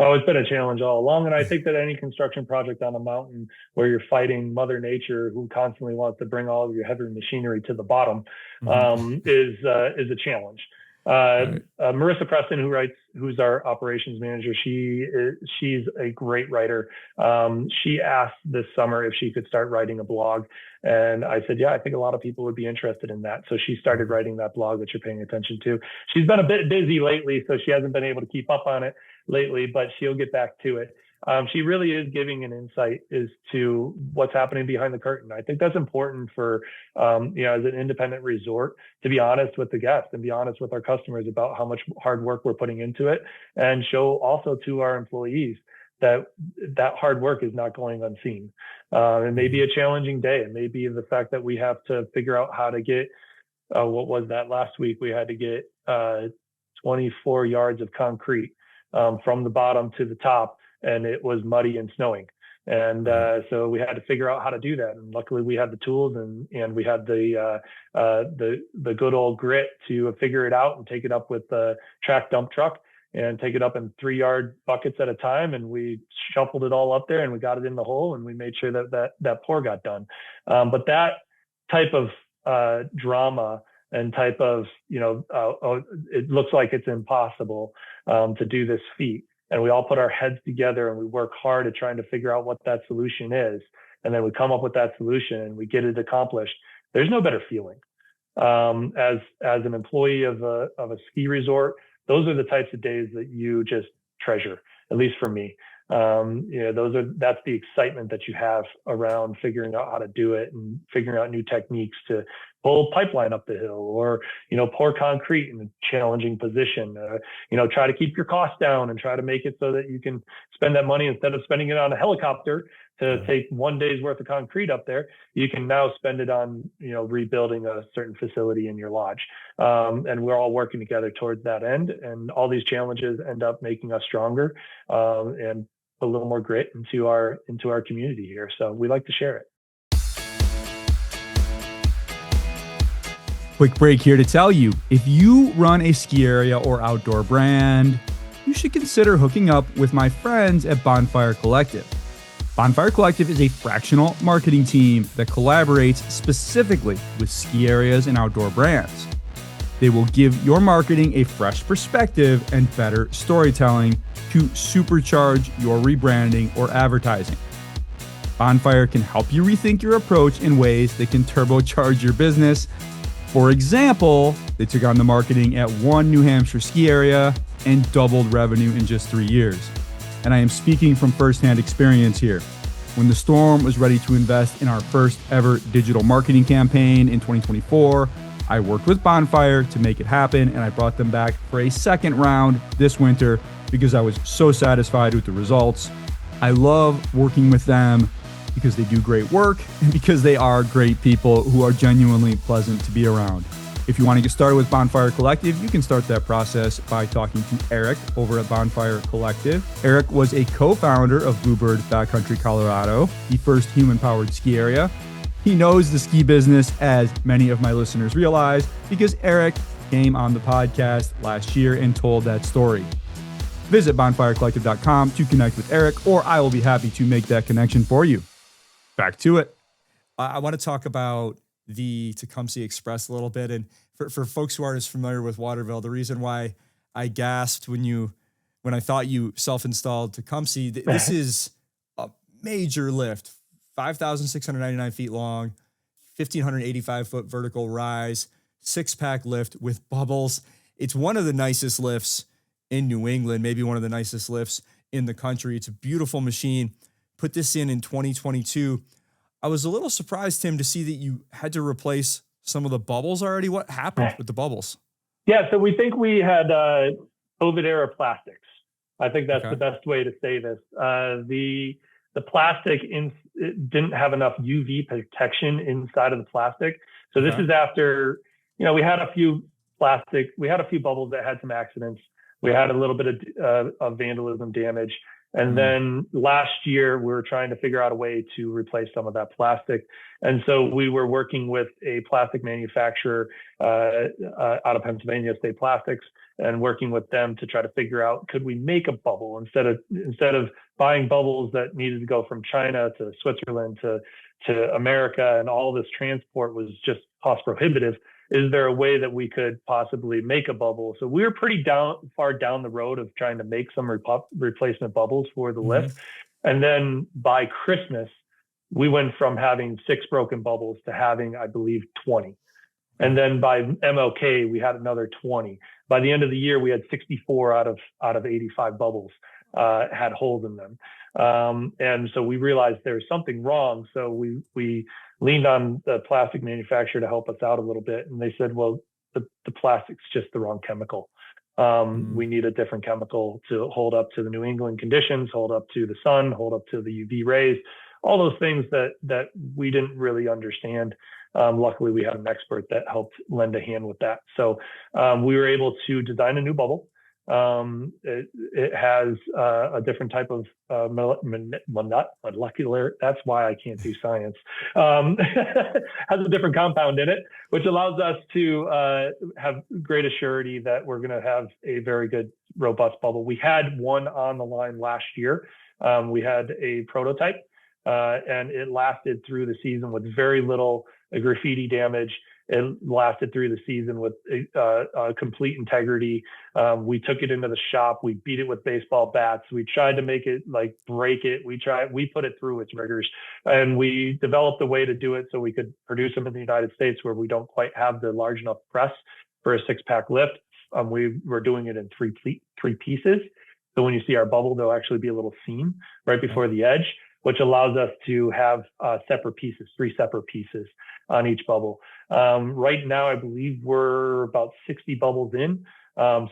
Oh, it's been a challenge all along. And I think that any construction project on a mountain where you're fighting Mother Nature, who constantly wants to bring all of your heavy machinery to the bottom, is a challenge. Right. Marissa Preston, who's our operations manager, she's a great writer. She asked this summer if she could start writing a blog. And I said, yeah, I think a lot of people would be interested in that. So she started writing that blog that you're paying attention to. She's been a bit busy lately, so she hasn't been able to keep up on it lately, but she'll get back to it. She really is giving an insight as to what's happening behind the curtain. I think that's important for, as an independent resort, to be honest with the guests and be honest with our customers about how much hard work we're putting into it, and show also to our employees that hard work is not going unseen. It may be a challenging day. It may be the fact that we have to figure out how to get, what was that last week? We had to get 24 yards of concrete from the bottom to the top, and it was muddy and snowing. And so we had to figure out how to do that. And luckily we had the tools and we had the good old grit to figure it out and take it up with the track dump truck and take it up in 3-yard buckets at a time. And we shuffled it all up there and we got it in the hole and we made sure that pour got done. But that type of drama and type of, it looks like it's impossible to do this feat. And we all put our heads together and we work hard at trying to figure out what that solution is. And then we come up with that solution and we get it accomplished. There's no better feeling. As an employee of a ski resort, those are the types of days that you just treasure, at least for me. That's the excitement that you have around figuring out how to do it and figuring out new techniques to pull pipeline up the hill or, pour concrete in a challenging position, try to keep your costs down and try to make it so that you can spend that money instead of spending it on a helicopter to take one day's worth of concrete up there. You can now spend it on, rebuilding a certain facility in your lodge. And we're all working together towards that end. And all these challenges end up making us stronger and a little more grit into our community here. So we like to share it. Quick break here to tell you, if you run a ski area or outdoor brand, you should consider hooking up with my friends at Bonfire Collective. Bonfire Collective is a fractional marketing team that collaborates specifically with ski areas and outdoor brands. They will give your marketing a fresh perspective and better storytelling to supercharge your rebranding or advertising. Bonfire can help you rethink your approach in ways that can turbocharge your business. For example, they took on the marketing at one New Hampshire ski area and doubled revenue in just 3 years. And I am speaking from firsthand experience here. When the Storm was ready to invest in our first ever digital marketing campaign in 2024, I worked with Bonfire to make it happen, and I brought them back for a second round this winter because I was so satisfied with the results. I love working with them because they do great work and because they are great people who are genuinely pleasant to be around. If you want to get started with Bonfire Collective, you can start that process by talking to Eric over at Bonfire Collective. Eric was a co-founder of Bluebird Backcountry Colorado, the first human-powered ski area. He knows the ski business, as many of my listeners realize, because Eric came on the podcast last year and told that story. Visit bonfirecollective.com to connect with Eric, or I will be happy to make that connection for you. Back to it. I want to talk about the Tecumseh Express a little bit. And for folks who aren't as familiar with Waterville, the reason why I gasped when I thought you self-installed Tecumseh, this is a major lift, 5,699 feet long, 1,585 foot vertical rise, 6-pack lift with bubbles. It's one of the nicest lifts in New England, maybe one of the nicest lifts in the country. It's a beautiful machine. Put this in 2022. I was a little surprised, Tim, to see that you had to replace some of the bubbles already. What happened with the bubbles? Yeah, so we think we had COVID era plastics. I think that's the best way to say this. The plastic it didn't have enough UV protection inside of the plastic. So this is after, we had a few bubbles that had some accidents. We had a little bit of vandalism damage. And then last year, we were trying to figure out a way to replace some of that plastic. And so we were working with a plastic manufacturer out of Pennsylvania, State Plastics, and working with them to try to figure out, could we make a bubble instead of buying bubbles that needed to go from China to Switzerland to America, and all this transport was just cost prohibitive. Is there a way that we could possibly make a bubble? So we were pretty far down the road of trying to make some replacement bubbles for the lift. And then by Christmas, we went from having 6 broken bubbles to having, I believe, 20. And then by MLK, we had another 20. By the end of the year, we had 64 out of 85 bubbles had holes in them. And so we realized there was something wrong. So we leaned on the plastic manufacturer to help us out a little bit. And they said, well, the plastic's just the wrong chemical. We need a different chemical to hold up to the New England conditions, hold up to the sun, hold up to the UV rays, all those things that we didn't really understand. Luckily, we had an expert that helped lend a hand with that. So we were able to design a new bubble. It has a different type of molecular, that's why I can't do science, has a different compound in it, which allows us to have great assurity that we're going to have a very good, robust bubble. We had one on the line last year. We had a prototype, and it lasted through the season with very little graffiti damage. It lasted through the season with complete integrity. We took it into the shop. We beat it with baseball bats. We tried to make it break it. We put it through its rigors, and we developed a way to do it so we could produce them in the United States where we don't quite have the large enough press for a 6-pack lift. We were doing it in three pieces. So when you see our bubble, there'll actually be a little seam right before the edge, which allows us to have 3 separate pieces on each bubble. Right now, I believe we're about 60 bubbles in.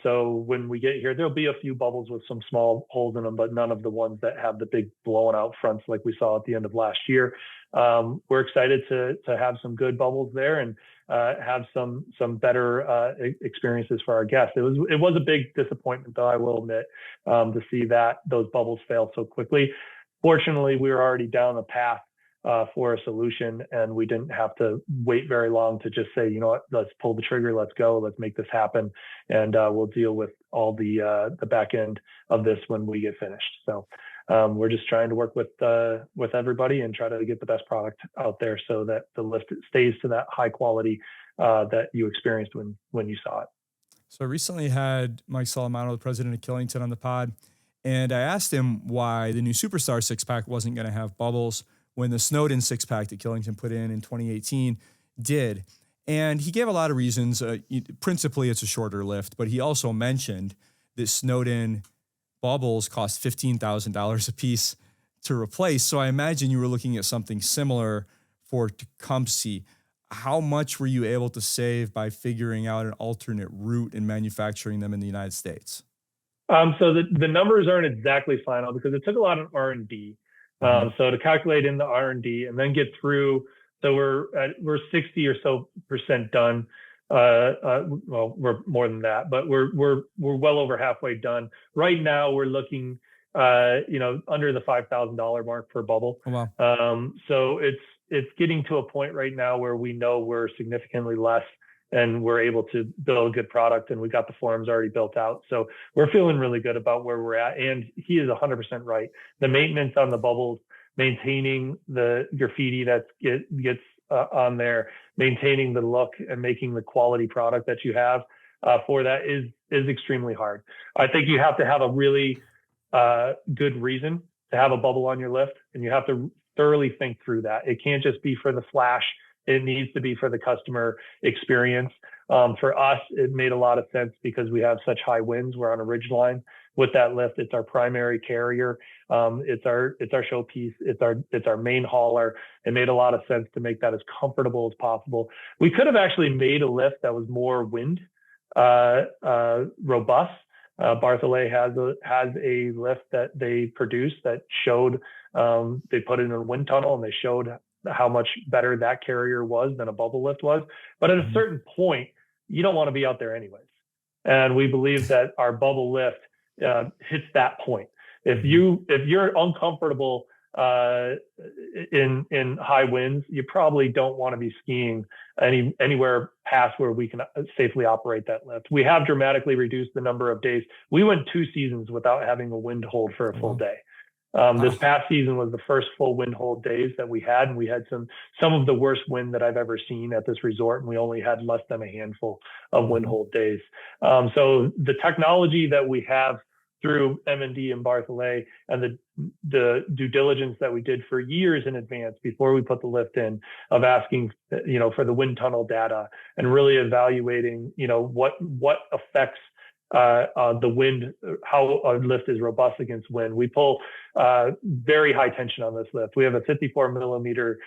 So when we get here, there'll be a few bubbles with some small holes in them, but none of the ones that have the big blown out fronts like we saw at the end of last year. We're excited to have some good bubbles there and have some better experiences for our guests. It was a big disappointment, though, I will admit, to see that those bubbles fail so quickly. Fortunately, we were already down the path for a solution, and we didn't have to wait very long to just say, you know what, let's pull the trigger, let's go, let's make this happen, and we'll deal with all the back end of this when we get finished. So we're just trying to work with everybody and try to get the best product out there so that the lift stays to that high quality that you experienced when you saw it. So I recently had Mike Salamano, the president of Killington, on the pod, and I asked him why the new Superstar 6-pack wasn't going to have bubbles when the Snowden 6-pack that Killington put in 2018 did. And he gave a lot of reasons. Principally, it's a shorter lift, but he also mentioned that Snowden bubbles cost $15,000 a piece to replace. So I imagine you were looking at something similar for Tecumseh. How much were you able to save by figuring out an alternate route in manufacturing them in the United States? So the numbers aren't exactly final because it took a lot of R&D. So to calculate in the R&D and then get through, so we're 60 or so % done. Well, we're more than that, but we're well over halfway done. Right now, we're looking, under the $5,000 mark per bubble. Oh, wow. So it's getting to a point right now where we know we're significantly less, and we're able to build a good product, and we got the forums already built out. So we're feeling really good about where we're at. And he is 100% right. The maintenance on the bubbles, maintaining the graffiti that gets on there, maintaining the look and making the quality product that you have for that is extremely hard. I think you have to have a really good reason to have a bubble on your lift, and you have to thoroughly think through that. It can't just be for the flash. It needs to be for the customer experience. For us, it made a lot of sense because we have such high winds. We're on a ridge line with that lift. It's our primary carrier. It's our showpiece. It's our main hauler. It made a lot of sense to make that as comfortable as possible. We could have actually made a lift that was more wind robust. Barthollet has a lift that they produced that showed, they put it in a wind tunnel and they showed how much better that carrier was than a bubble lift was. But at a certain point, you don't want to be out there anyways. And we believe that our bubble lift hits that point If you're uncomfortable in high winds, you probably don't want to be skiing anywhere past where we can safely operate that lift. We have dramatically reduced the number of days. We went 2 seasons without having a wind hold for a full day. This past season was the first full wind hold days that we had, and we had some of the worst wind that I've ever seen at this resort, and we only had less than a handful of wind hold days. So the technology that we have through M&D and Barthollet and the due diligence that we did for years in advance before we put the lift in, of asking, for the wind tunnel data and really evaluating, what affects the wind, how a lift is robust against wind. We pull very high tension on this lift. We have a 54 millimeter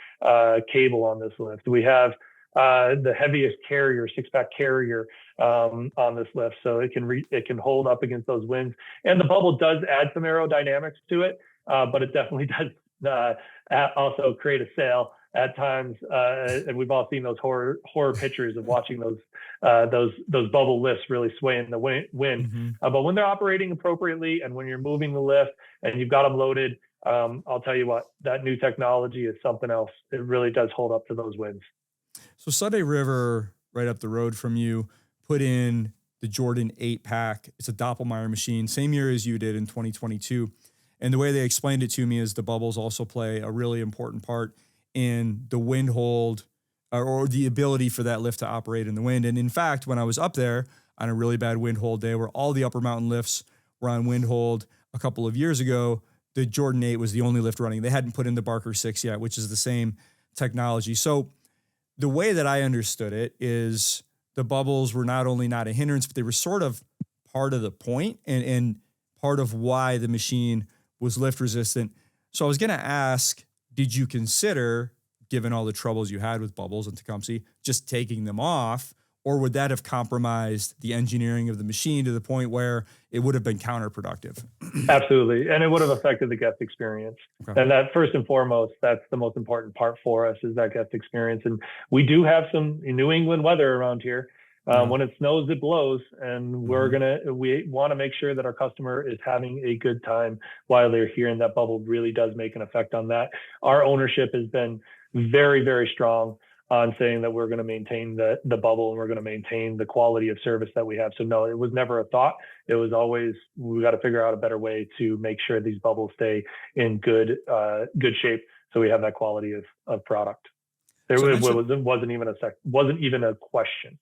cable on this lift. We have the heaviest carrier, 6-pack carrier on this lift, so it can hold up against those winds. And the bubble does add some aerodynamics to it, but it definitely does also create a sail at times. And we've all seen those horror pictures of watching those bubble lifts really sway in the wind. Mm-hmm. But when they're operating appropriately and when you're moving the lift and you've got them loaded, I'll tell you what, that new technology is something else. It really does hold up to those winds. So Sunday River, right up the road from you, put in the Jordan 8-pack. It's a Doppelmayr machine, same year as you did in 2022. And the way they explained it to me is the bubbles also play a really important part in the wind hold or the ability for that lift to operate in the wind. And in fact, when I was up there on a really bad wind hold day where all the upper mountain lifts were on wind hold a couple of years ago, the Jordan 8 was the only lift running. They hadn't put in the Barker 6 yet, which is the same technology. So the way that I understood it is the bubbles were not only not a hindrance, but they were sort of part of the point and part of why the machine was lift resistant. So I was going to ask, did you consider, given all the troubles you had with bubbles in Tecumseh, just taking them off, or would that have compromised the engineering of the machine to the point where it would have been counterproductive? Absolutely. And it would have affected the guest experience. Okay. And that, first and foremost, that's the most important part for us, is that guest experience. And we do have some New England weather around here. When it snows, it blows, and we want to make sure that our customer is having a good time while they're here, and that bubble really does make an effect on that. Our ownership has been very, very strong on saying that we're going to maintain the bubble and we're going to maintain the quality of service that we have. So no, it was never a thought. It was always, we got to figure out a better way to make sure these bubbles stay in good shape, so we have that quality of product. Wasn't even a question.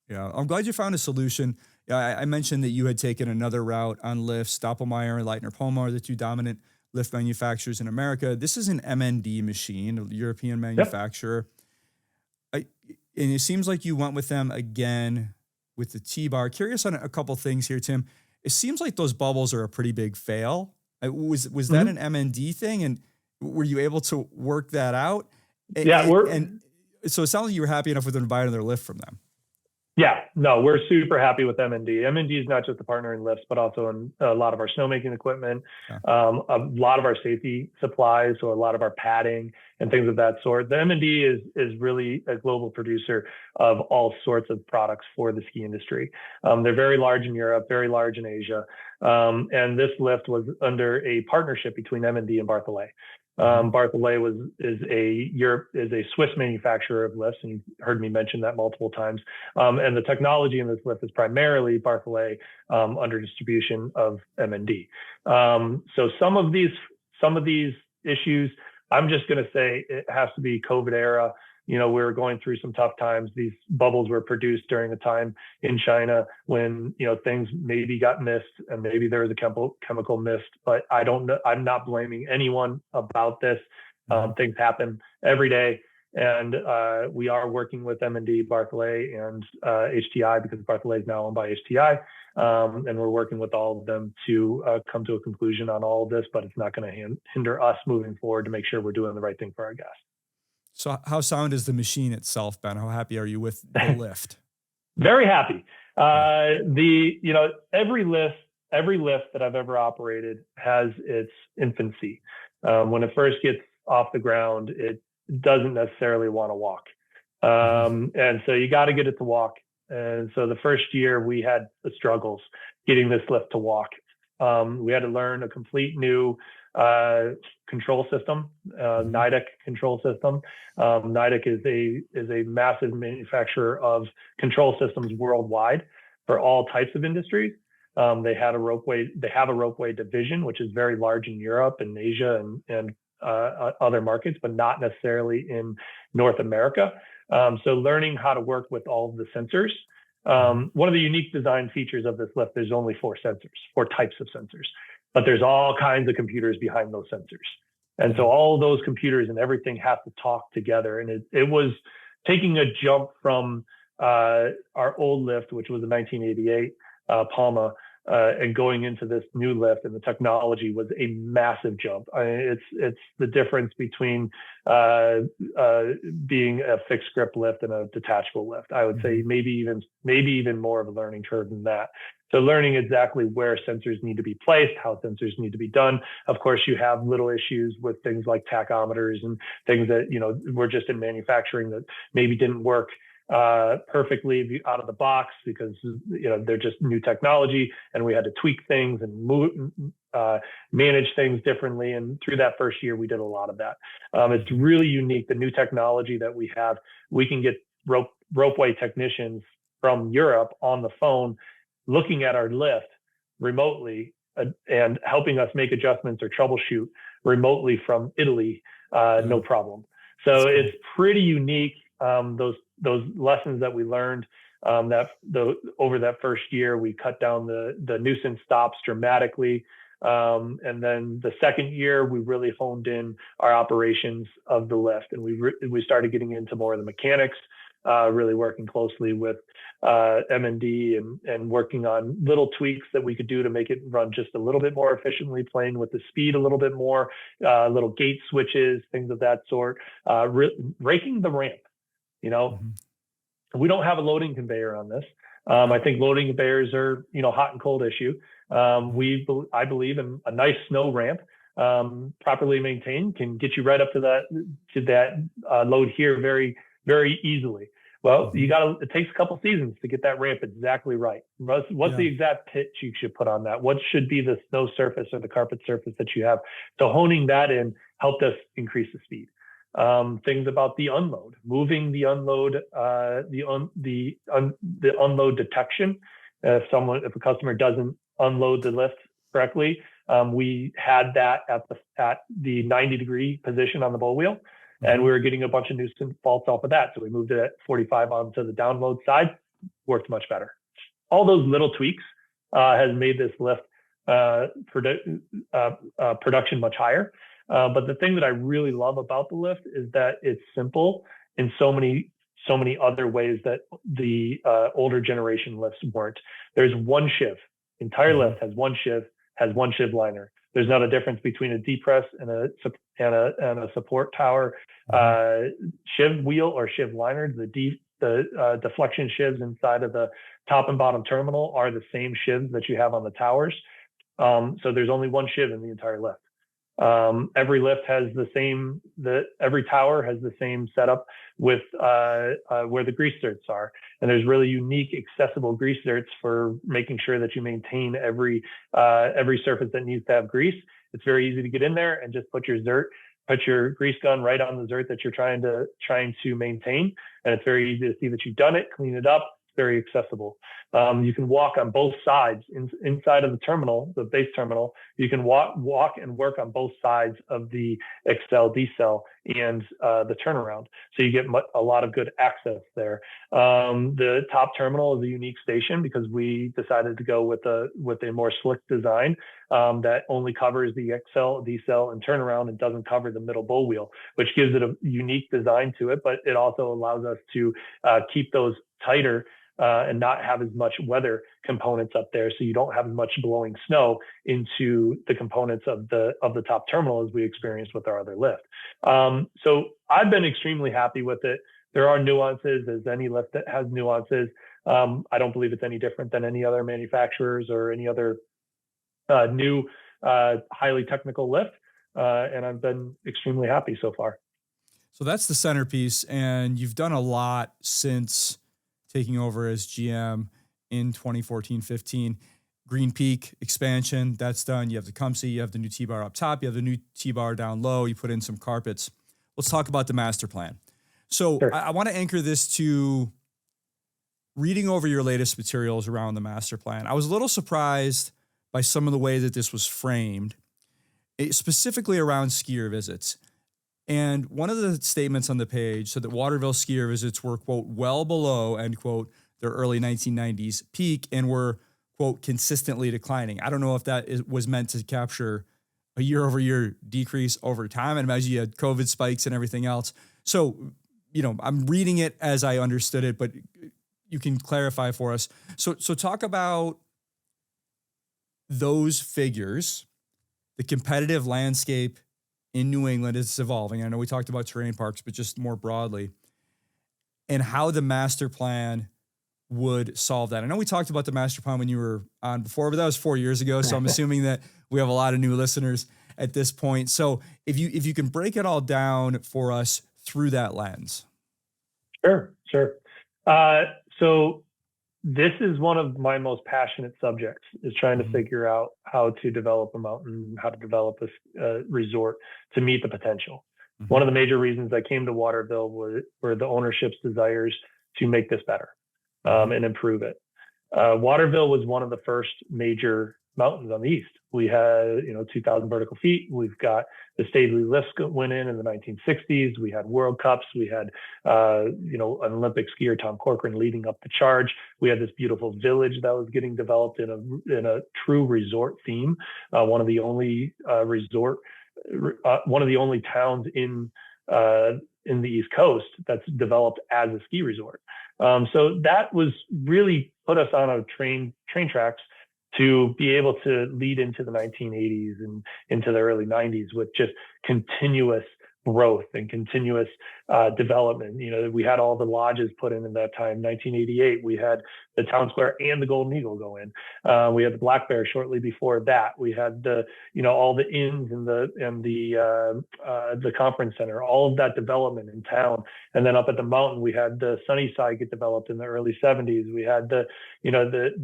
Yeah, I'm glad you found a solution. I mentioned that you had taken another route on lifts. Doppelmayr and Leitner-Poma are the two dominant lift manufacturers in America. This is an M&D machine, a European manufacturer. Yep. And it seems like you went with them again with the T-bar. Curious on a couple things here, Tim. It seems like those bubbles are a pretty big fail. Was that an M&D thing? And were you able to work that out? Yeah. And so it sounds like you were happy enough with them to buy another lift from them. Yeah, no, we're super happy with M&D. M&D is not just a partner in lifts, but also in a lot of our snowmaking equipment, a lot of our safety supplies, so a lot of our padding and things of that sort. The M&D is really a global producer of all sorts of products for the ski industry. They're very large in Europe, very large in Asia. And this lift was under a partnership between M&D and Barthollet. Barthollet is a Swiss manufacturer of lifts, and you've heard me mention that multiple times. And the technology in this lift is primarily Barthollet under distribution of M&D. So some of these issues, I'm just going to say it has to be COVID era. We were going through some tough times. These bubbles were produced during a time in China when, things maybe got missed and maybe there was a chemical mist, but I don't know. I'm not blaming anyone about this. Things happen every day. And we are working with M&D, Barthollet, and HTI, because Barthollet is now owned by HTI. And we're working with all of them to come to a conclusion on all of this, but it's not going to hinder us moving forward to make sure we're doing the right thing for our guests. So how sound is the machine itself, Ben? How happy are you with the lift? Very happy. Every lift that I've ever operated has its infancy. When it first gets off the ground, it doesn't necessarily want to walk. And so you got to get it to walk. And so the first year we had the struggles getting this lift to walk. We had to learn a complete new control system, NIDEC control system. NIDEC is a massive manufacturer of control systems worldwide for all types of industries. They have a ropeway division, which is very large in Europe and Asia and other markets, but not necessarily in North America. So learning how to work with all of the sensors. One of the unique design features of this lift, there's only four types of sensors, but there's all kinds of computers behind those sensors. And so all those computers and everything have to talk together. And it was taking a jump from our old lift, which was a 1988 Palma, and going into this new lift, and the technology was a massive jump. It's the difference between being a fixed grip lift and a detachable lift. I would say maybe even more of a learning curve than that. So learning exactly where sensors need to be placed, how sensors need to be done. Of course, you have little issues with things like tachometers and things that, were just in manufacturing that maybe didn't work perfectly out of the box because, they're just new technology, and we had to tweak things and manage things differently. And through that first year, we did a lot of that. It's really unique. The new technology that we have, we can get ropeway technicians from Europe on the phone looking at our lift remotely and helping us make adjustments or troubleshoot remotely from Italy, no problem. So it's pretty unique. Those lessons that we learned over that first year, we cut down the nuisance stops dramatically. And then the second year, we really honed in our operations of the lift, and we started getting into more of the mechanics, really working closely with M&D and working on little tweaks that we could do to make it run just a little bit more efficiently, playing with the speed a little bit more, little gate switches, things of that sort, raking the ramp. We don't have a loading conveyor on this. I think loading conveyors are, hot and cold issue. I believe in a nice snow ramp, properly maintained, can get you right up to that load here very, very easily. Well, it takes a couple seasons to get that ramp exactly right. What's the exact pitch you should put on that? What should be the snow surface or the carpet surface that you have? So honing that in helped us increase the speed. Things about the unload, moving the unload, the unload detection. If a customer doesn't unload the lift correctly, we had that at the 90-degree position on the bow wheel, and we were getting a bunch of nuisance faults off of that. So we moved it at 45 onto the download side, worked much better. All those little tweaks has made this lift production much higher. But the thing that I really love about the lift is that it's simple in so many other ways that the older generation lifts weren't. There's one shiv. Entire lift has one shiv liner. There's not a difference between a depress and a support tower shiv wheel or shiv liner. The deflection shivs inside of the top and bottom terminal are the same shivs that you have on the towers. So there's only one shiv in the entire lift. Every lift has every tower has the same setup with where the grease zerts are. And there's really unique accessible grease zerts for making sure that you maintain every surface that needs to have grease. It's very easy to get in there and just put your grease gun right on the zert that you're trying to maintain. And it's very easy to see that you've done it, clean it up. Very accessible. You can walk on both sides inside of the terminal, the base terminal. You can walk and work on both sides of the Excel decel and the turnaround. So you get a lot of good access there. The top terminal is a unique station because we decided to go with a more slick design that only covers the Excel, decel, and turnaround and doesn't cover the middle bow wheel, which gives it a unique design to it. But it also allows us to keep those tighter and not have as much weather components up there, so you don't have as much blowing snow into the components of the top terminal as we experienced with our other lift. So I've been extremely happy with it. There are nuances, as any lift that has nuances. I don't believe it's any different than any other manufacturers or any other new highly technical lift, and I've been extremely happy so far. So that's the centerpiece, and you've done a lot since taking over as GM in 2014-15. Green Peak expansion, that's done. You have the Tecumseh, you have the new T-bar up top, you have the new T-bar down low, you put in some carpets. Let's talk about the master plan. So Sure. I want to anchor this to reading over your latest materials around the master plan. I was a little surprised by some of the way that this was framed, specifically around skier visits. And one of the statements on the page said that Waterville skier visits were, quote, well below, end quote, their early 1990s peak and were, quote, consistently declining. I don't know if that was meant to capture a year-over-year decrease over time. And imagine you had COVID spikes and everything else. So, I'm reading it as I understood it, but you can clarify for us. So talk about those figures, the competitive landscape in New England is evolving. I know we talked about terrain parks, but just more broadly, and how the master plan would solve that. I know we talked about the master plan when you were on before, but that was 4 years ago. So I'm assuming that we have a lot of new listeners at this point. So if you can break it all down for us through that lens. Sure. So this is one of my most passionate subjects, is trying to figure out how to develop a mountain, how to develop a resort to meet the potential. Mm-hmm. One of the major reasons I came to Waterville were the ownership's desires to make this better and improve it. Waterville was one of the first major mountains on the east. We had, 2,000 vertical feet. We've got the Stately lifts went in the 1960s. We had World Cups. We had, an Olympic skier, Tom Corcoran, leading up the charge. We had this beautiful village that was getting developed in a true resort theme. One of the only one of the only towns in the East Coast that's developed as a ski resort. So that was really put us on a train tracks to be able to lead into the 1980s and into the early 90s with just continuous growth and continuous development. We had all the lodges put in that time. 1988, we had the Town Square and the Golden Eagle go in. We had the Black Bear shortly before that. We had all the inns and the conference center, all of that development in town. And then up at the mountain, we had the Sunnyside get developed in the early 70s. We had the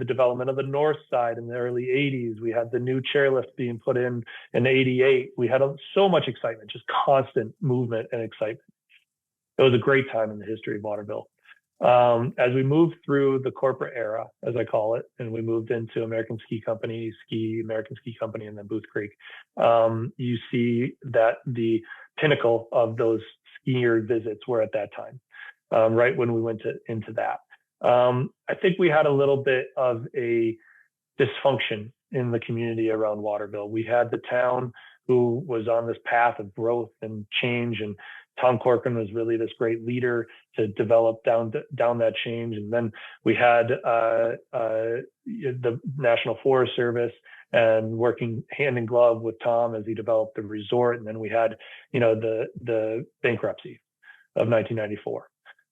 development of the North Side in the early 80s. We had the new chairlift being put in 88. We had so much excitement, just constant movement and excitement. It was a great time in the history of Waterville. As we moved through the corporate era, as I call it, and we moved into American Ski Company, and then Booth Creek, you see that the pinnacle of those skier visits were at that time, right when we went into that. I think we had a little bit of a dysfunction in the community around Waterville. We had the town who was on this path of growth and change, and Tom Corcoran was really this great leader to develop down that change. And then we had the National Forest Service and working hand in glove with Tom as he developed the resort. And then we had, the bankruptcy of 1994.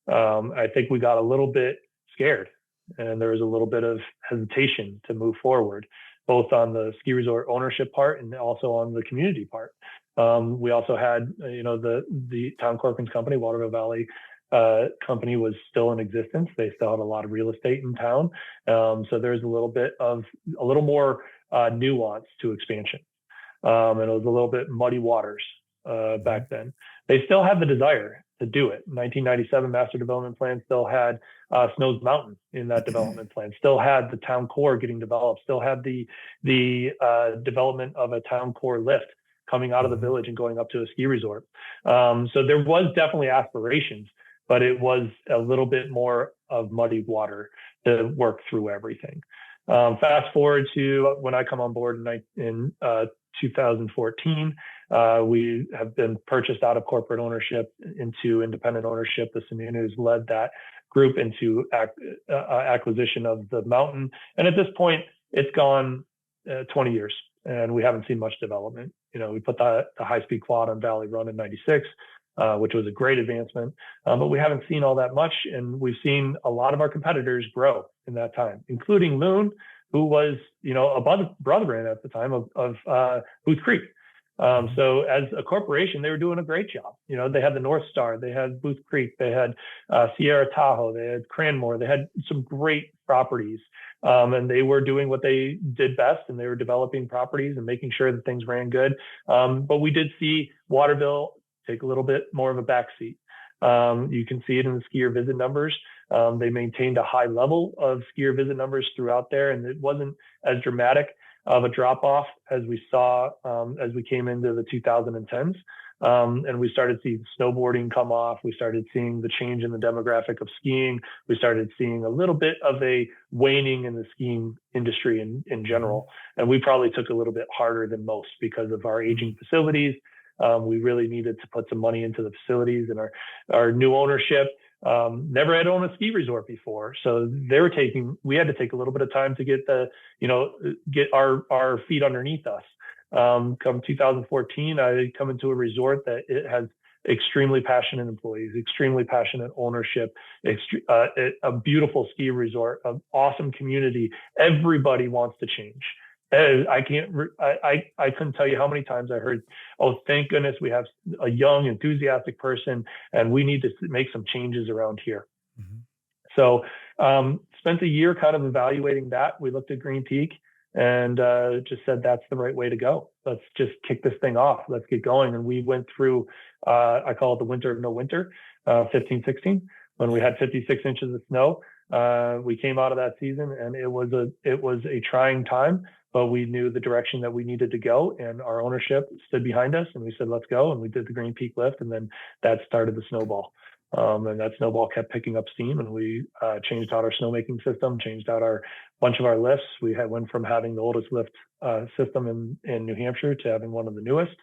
I think we got a little bit scared, and there was a little bit of hesitation to move forward, both on the ski resort ownership part and also on the community part. We also had, the Tom Corcoran's company, Waterville Valley company, was still in existence. They still had a lot of real estate in town. So there's a little more nuance to expansion. And it was a little bit muddy waters back then. They still had the desire to do it. 1997 master development plan still had Snows Mountain in that development plan, still had the town core getting developed, still had the development of a town core lift coming out of the village and going up to a ski resort. So there was definitely aspirations, but it was a little bit more of muddy water to work through everything. Fast forward to when I come on board in 2014, we have been purchased out of corporate ownership into independent ownership. The Sununu's led that group into acquisition of the mountain. And at this point, it's gone 20 years and we haven't seen much development. We put the high-speed quad on Valley Run in 96, which was a great advancement, but we haven't seen all that much. And we've seen a lot of our competitors grow in that time, including Loon, who was, a brother brand at the time of Booth Creek. So as a corporation, they were doing a great job. They had the North Star, they had Booth Creek, they had Sierra Tahoe, they had Cranmore, they had some great properties. And they were doing what they did best, and they were developing properties and making sure that things ran good. But we did see Waterville take a little bit more of a backseat. You can see it in the skier visit numbers. They maintained a high level of skier visit numbers throughout there, and it wasn't as dramatic of a drop off as we saw as we came into the 2010s. And we started seeing snowboarding come off. We started seeing the change in the demographic of skiing. We started seeing a little bit of a waning in the skiing industry in general. And we probably took a little bit harder than most because of our aging facilities. We really needed to put some money into the facilities, and our new ownership never had owned a ski resort before. So we had to take a little bit of time to get our feet underneath us. Come 2014, I come into a resort that it has extremely passionate employees, extremely passionate ownership, a beautiful ski resort, an awesome community. Everybody wants to change. I couldn't tell you how many times I heard, "Oh, thank goodness we have a young, enthusiastic person, and we need to make some changes around here." Mm-hmm. So, spent a year kind of evaluating that. We looked at Green Peak and just said, that's the right way to go. Let's just kick this thing off. Let's get going. And we went through, I call it the winter of no winter, 15, 16, when we had 56 inches of snow. We came out of that season, and it was a trying time, but we knew the direction that we needed to go, and our ownership stood behind us, and we said, let's go. And we did the Green Peak lift, and then that started the snowball. And that snowball kept picking up steam, and we changed out our snowmaking system, changed out bunch of our lifts. We went from having the oldest lift system in New Hampshire to having one of the newest.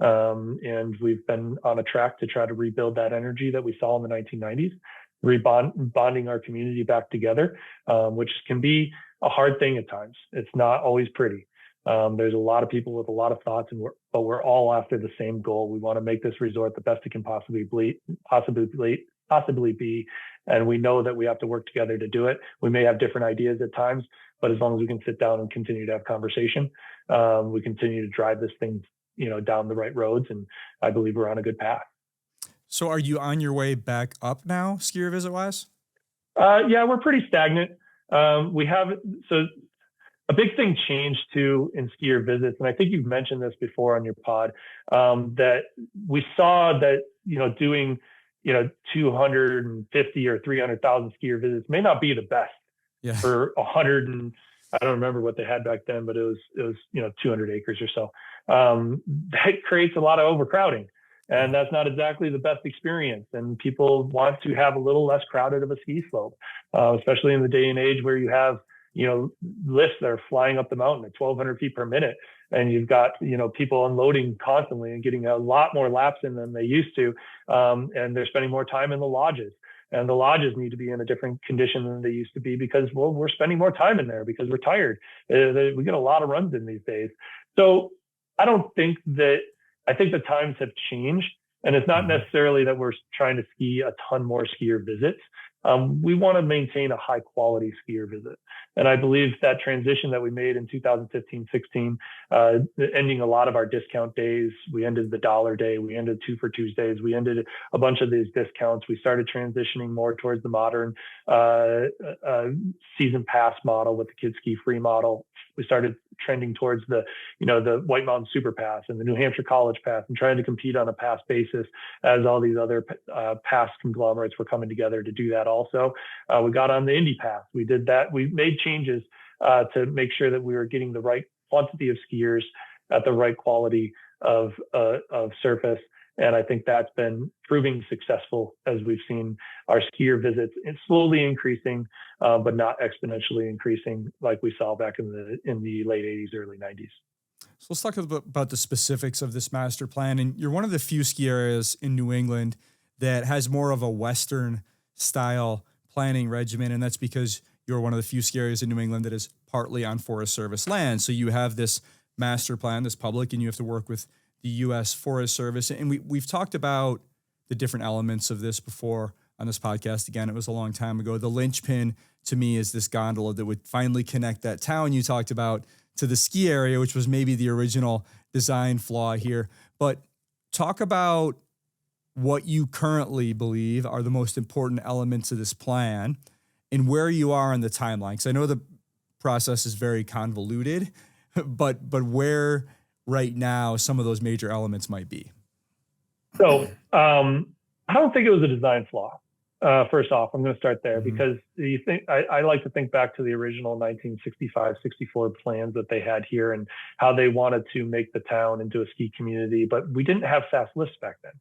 And we've been on a track to try to rebuild that energy that we saw in the 1990s, bonding our community back together, which can be a hard thing at times. It's not always pretty. There's a lot of people with a lot of thoughts, but we're all after the same goal. We want to make this resort the best it can possibly be. And we know that we have to work together to do it. We may have different ideas at times, but as long as we can sit down and continue to have conversation, we continue to drive this thing, down the right roads. And I believe we're on a good path. So are you on your way back up now, skier visit wise? Yeah, we're pretty stagnant. A big thing changed too in skier visits, and I think you've mentioned this before on your pod, that we saw that, doing, 250 or 300,000 skier visits may not be the best for 100 and I don't remember what they had back then, but it was 200 acres or so. That creates a lot of overcrowding, and that's not exactly the best experience. And people want to have a little less crowded of a ski slope, especially in the day and age where you have lifts that are flying up the mountain at 1,200 feet per minute. And you've got, people unloading constantly and getting a lot more laps in than they used to. And they're spending more time in the lodges. And the lodges need to be in a different condition than they used to be because, we're spending more time in there because we're tired. We get a lot of runs in these days. So I think the times have changed. And it's not necessarily that we're trying to ski a ton more skier visits. We want to maintain a high quality skier visit. And I believe that transition that we made in 2015, 16, ending a lot of our discount days, we ended the $1 day, we ended 2 for Tuesdays, we ended a bunch of these discounts. We started transitioning more towards the modern season pass model with the Kids Ski Free model. We started trending towards the White Mountain Super Pass and the New Hampshire College Pass, and trying to compete on a pass basis as all these other pass conglomerates were coming together to do that also. We got on the Indy Pass. We did that. We made changes to make sure that we were getting the right quantity of skiers at the right quality of surface. And I think that's been proving successful as we've seen our skier visits slowly increasing, but not exponentially increasing like we saw back in the late 80s, early 90s. So let's talk about the specifics of this master plan. And you're one of the few ski areas in New England that has more of a Western style planning regimen. And that's because you're one of the few ski areas in New England that is partly on Forest Service land. So you have this master plan that's public, and you have to work with the U.S. Forest Service. And we've talked about the different elements of this before on this podcast. Again, it was a long time ago. The linchpin to me is this gondola that would finally connect that town you talked about to the ski area, which was maybe the original design flaw here. But talk about what you currently believe are the most important elements of this plan, and where you are on the timeline? Because I know the process is very convoluted, but where right now some of those major elements might be. So I don't think it was a design flaw. First off, I'm going to start there because I like to think back to the original 1965, 64 plans that they had here and how they wanted to make the town into a ski community, but we didn't have fast lifts back then.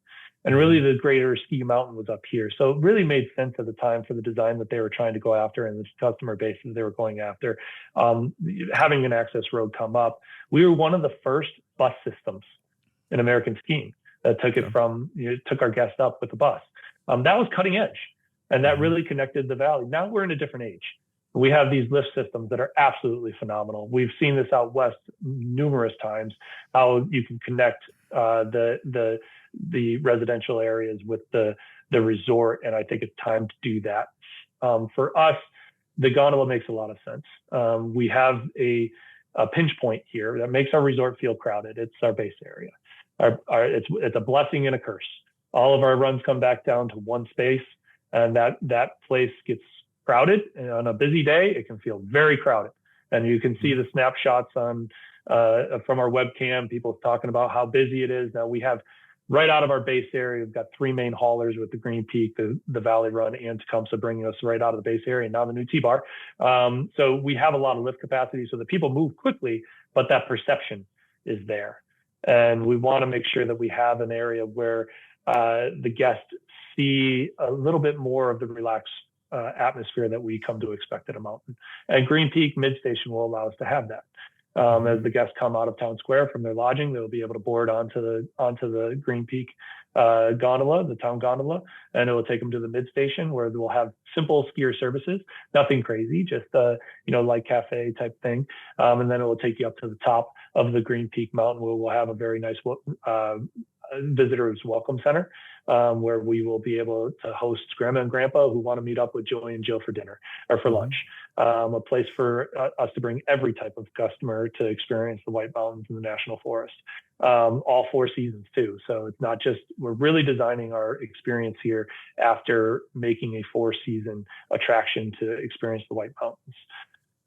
And really the greater ski mountain was up here. So it really made sense at the time for the design that they were trying to go after and the customer base that they were going after. Having an access road come up, we were one of the first bus systems in American skiing that took it from, took our guests up with the bus. That was cutting edge, and that really connected the valley. Now we're in a different age. We have these lift systems that are absolutely phenomenal. We've seen this out west numerous times, how you can connect the residential areas with the resort, and I think it's time to do that. For us, the gondola makes a lot of sense. We have a pinch point here that makes our resort feel crowded. It's our base area. It's a blessing and a curse. All of our runs come back down to one space, and that place gets crowded. And on a busy day, it can feel very crowded. And you can see the snapshots on from our webcam, people talking about how busy it is. Now we have right out of our base area, we've got 3 main haulers with the Green Peak, the Valley Run, and Tecumseh bringing us right out of the base area, and now the new T-bar. So we have a lot of lift capacity so that people move quickly, but that perception is there. And we want to make sure that we have an area where the guests see a little bit more of the relaxed atmosphere that we come to expect at a mountain. And Green Peak Mid-Station will allow us to have that. As the guests come out of Town Square from their lodging, they'll be able to board onto the Green Peak gondola, the town gondola, and it will take them to the mid-station where we'll have simple skier services, nothing crazy, just light cafe type thing. And then it will take you up to the top of the Green Peak Mountain where we'll have a very nice visitors welcome center, where we will be able to host grandma and grandpa who want to meet up with Joey and Jill for dinner or for lunch. A place for us to bring every type of customer to experience the White Mountains and the National Forest, all 4 seasons too. So it's not just, we're really designing our experience here after making a 4-season attraction to experience the White Mountains.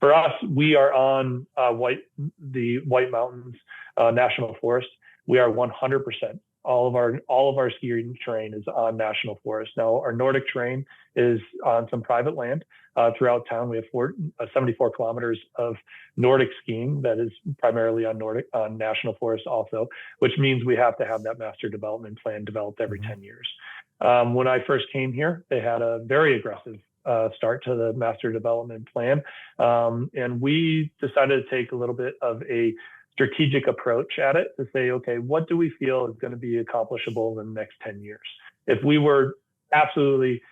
For us, we are on the White Mountains National Forest. We are 100%. All of our skiing terrain is on National Forest. Now, our Nordic terrain is on some private land throughout town. We have 74 kilometers of Nordic skiing that is primarily on National Forest also, which means we have to have that master development plan developed every 10 years. When I first came here, they had a very aggressive start to the master development plan. And we decided to take a little bit of a strategic approach at it to say, okay, what do we feel is going to be accomplishable in the next 10 years? If we were absolutely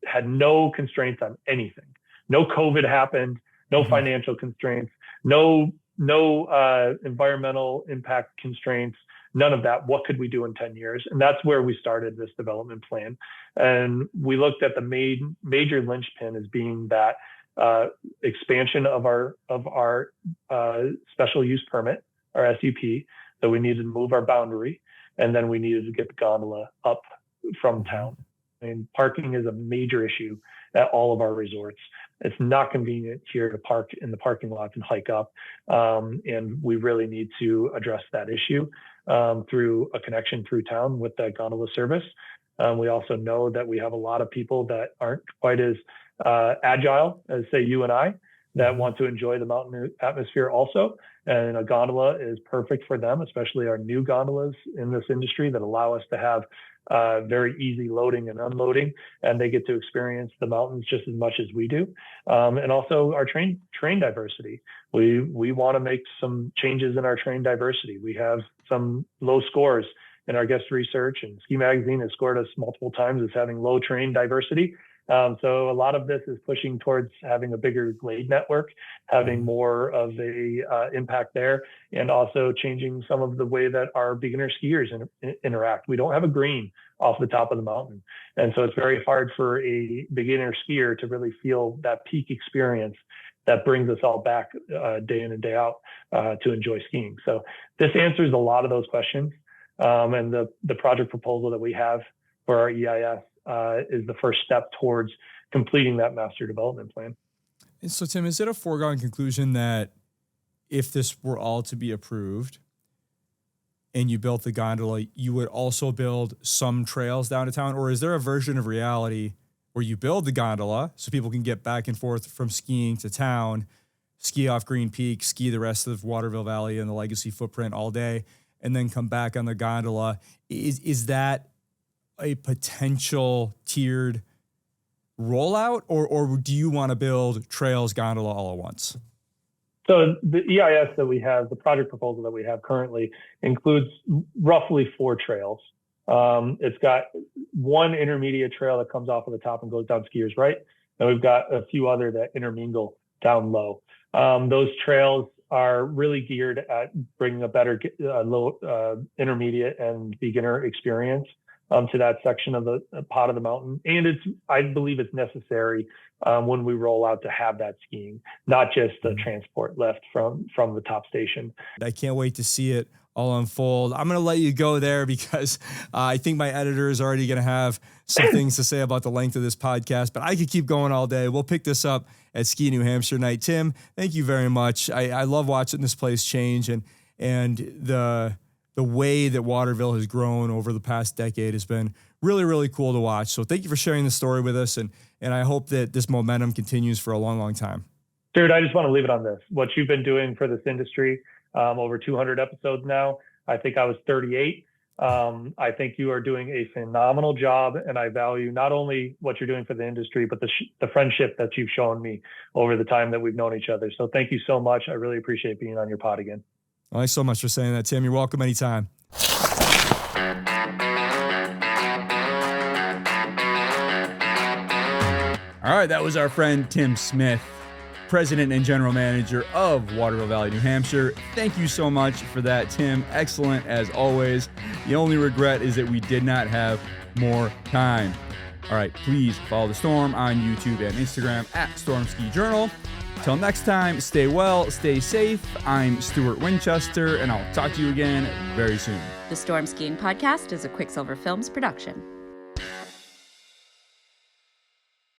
had no constraints on anything, no COVID happened, no financial constraints, no environmental impact constraints, none of that, what could we do in 10 years? And that's where we started this development plan. And we looked at the major linchpin as being that expansion of our special use permit, our SUP. So we needed to move our boundary, and then we needed to get the gondola up from town. I mean, parking is a major issue at all of our resorts. It's not convenient here to park in the parking lots and hike up, and we really need to address that issue through a connection through town with that gondola service. We also know that we have a lot of people that aren't quite as agile as, say, you and I, that want to enjoy the mountain atmosphere also. And a gondola is perfect for them, especially our new gondolas in this industry that allow us to have very easy loading and unloading, and they get to experience the mountains just as much as we do. And also our train diversity. We want to make some changes in our train diversity. We have some low scores in our guest research, and Ski Magazine has scored us multiple times as having low train diversity. So a lot of this is pushing towards having a bigger glade network, having more of a impact there, and also changing some of the way that our beginner skiers interact. We don't have a green off the top of the mountain. And so it's very hard for a beginner skier to really feel that peak experience that brings us all back day in and day out to enjoy skiing. So this answers a lot of those questions. And the project proposal that we have for our EIS is the first step towards completing that master development plan. And so, Tim, is it a foregone conclusion that if this were all to be approved and you built the gondola, you would also build some trails down to town? Or is there a version of reality where you build the gondola so people can get back and forth from skiing to town, ski off Green Peak, ski the rest of Waterville Valley and the legacy footprint all day, and then come back on the gondola? Is that a potential tiered rollout, or do you want to build trails gondola all at once? So the EIS that we have, the project proposal that we have currently, includes roughly 4 trails. It's got one intermediate trail that comes off of the top and goes down skiers right, and we've got a few other that intermingle down low. Those trails are really geared at bringing a better low, intermediate and beginner experience to that section of the pot of the mountain. And I believe it's necessary when we roll out to have that skiing, not just the transport left from the top station. I can't wait to see it all unfold. I'm going to let you go there because I think my editor is already going to have some things to say about the length of this podcast, but I could keep going all day. We'll pick this up at Ski New Hampshire night. Tim, thank you very much. I love watching this place change, and the way that Waterville has grown over the past decade has been really, really cool to watch. So thank you for sharing the story with us, and I hope that this momentum continues for a long, long time. Stuart, I just want to leave it on this. What you've been doing for this industry, over 200 episodes now. I think I was 38. I think you are doing a phenomenal job, and I value not only what you're doing for the industry, but the friendship that you've shown me over the time that we've known each other. So thank you so much. I really appreciate being on your pod again. Well, thanks so much for saying that, Tim. You're welcome anytime. All right, that was our friend Tim Smith, President and General Manager of Waterville Valley, New Hampshire. Thank you so much for that, Tim. Excellent as always. The only regret is that we did not have more time. All right, please follow The Storm on YouTube and Instagram at Storm Ski Journal. Till next time, stay well, stay safe. I'm Stuart Winchester, and I'll talk to you again very soon. The Storm Skiing Podcast is a Quicksilver Films production.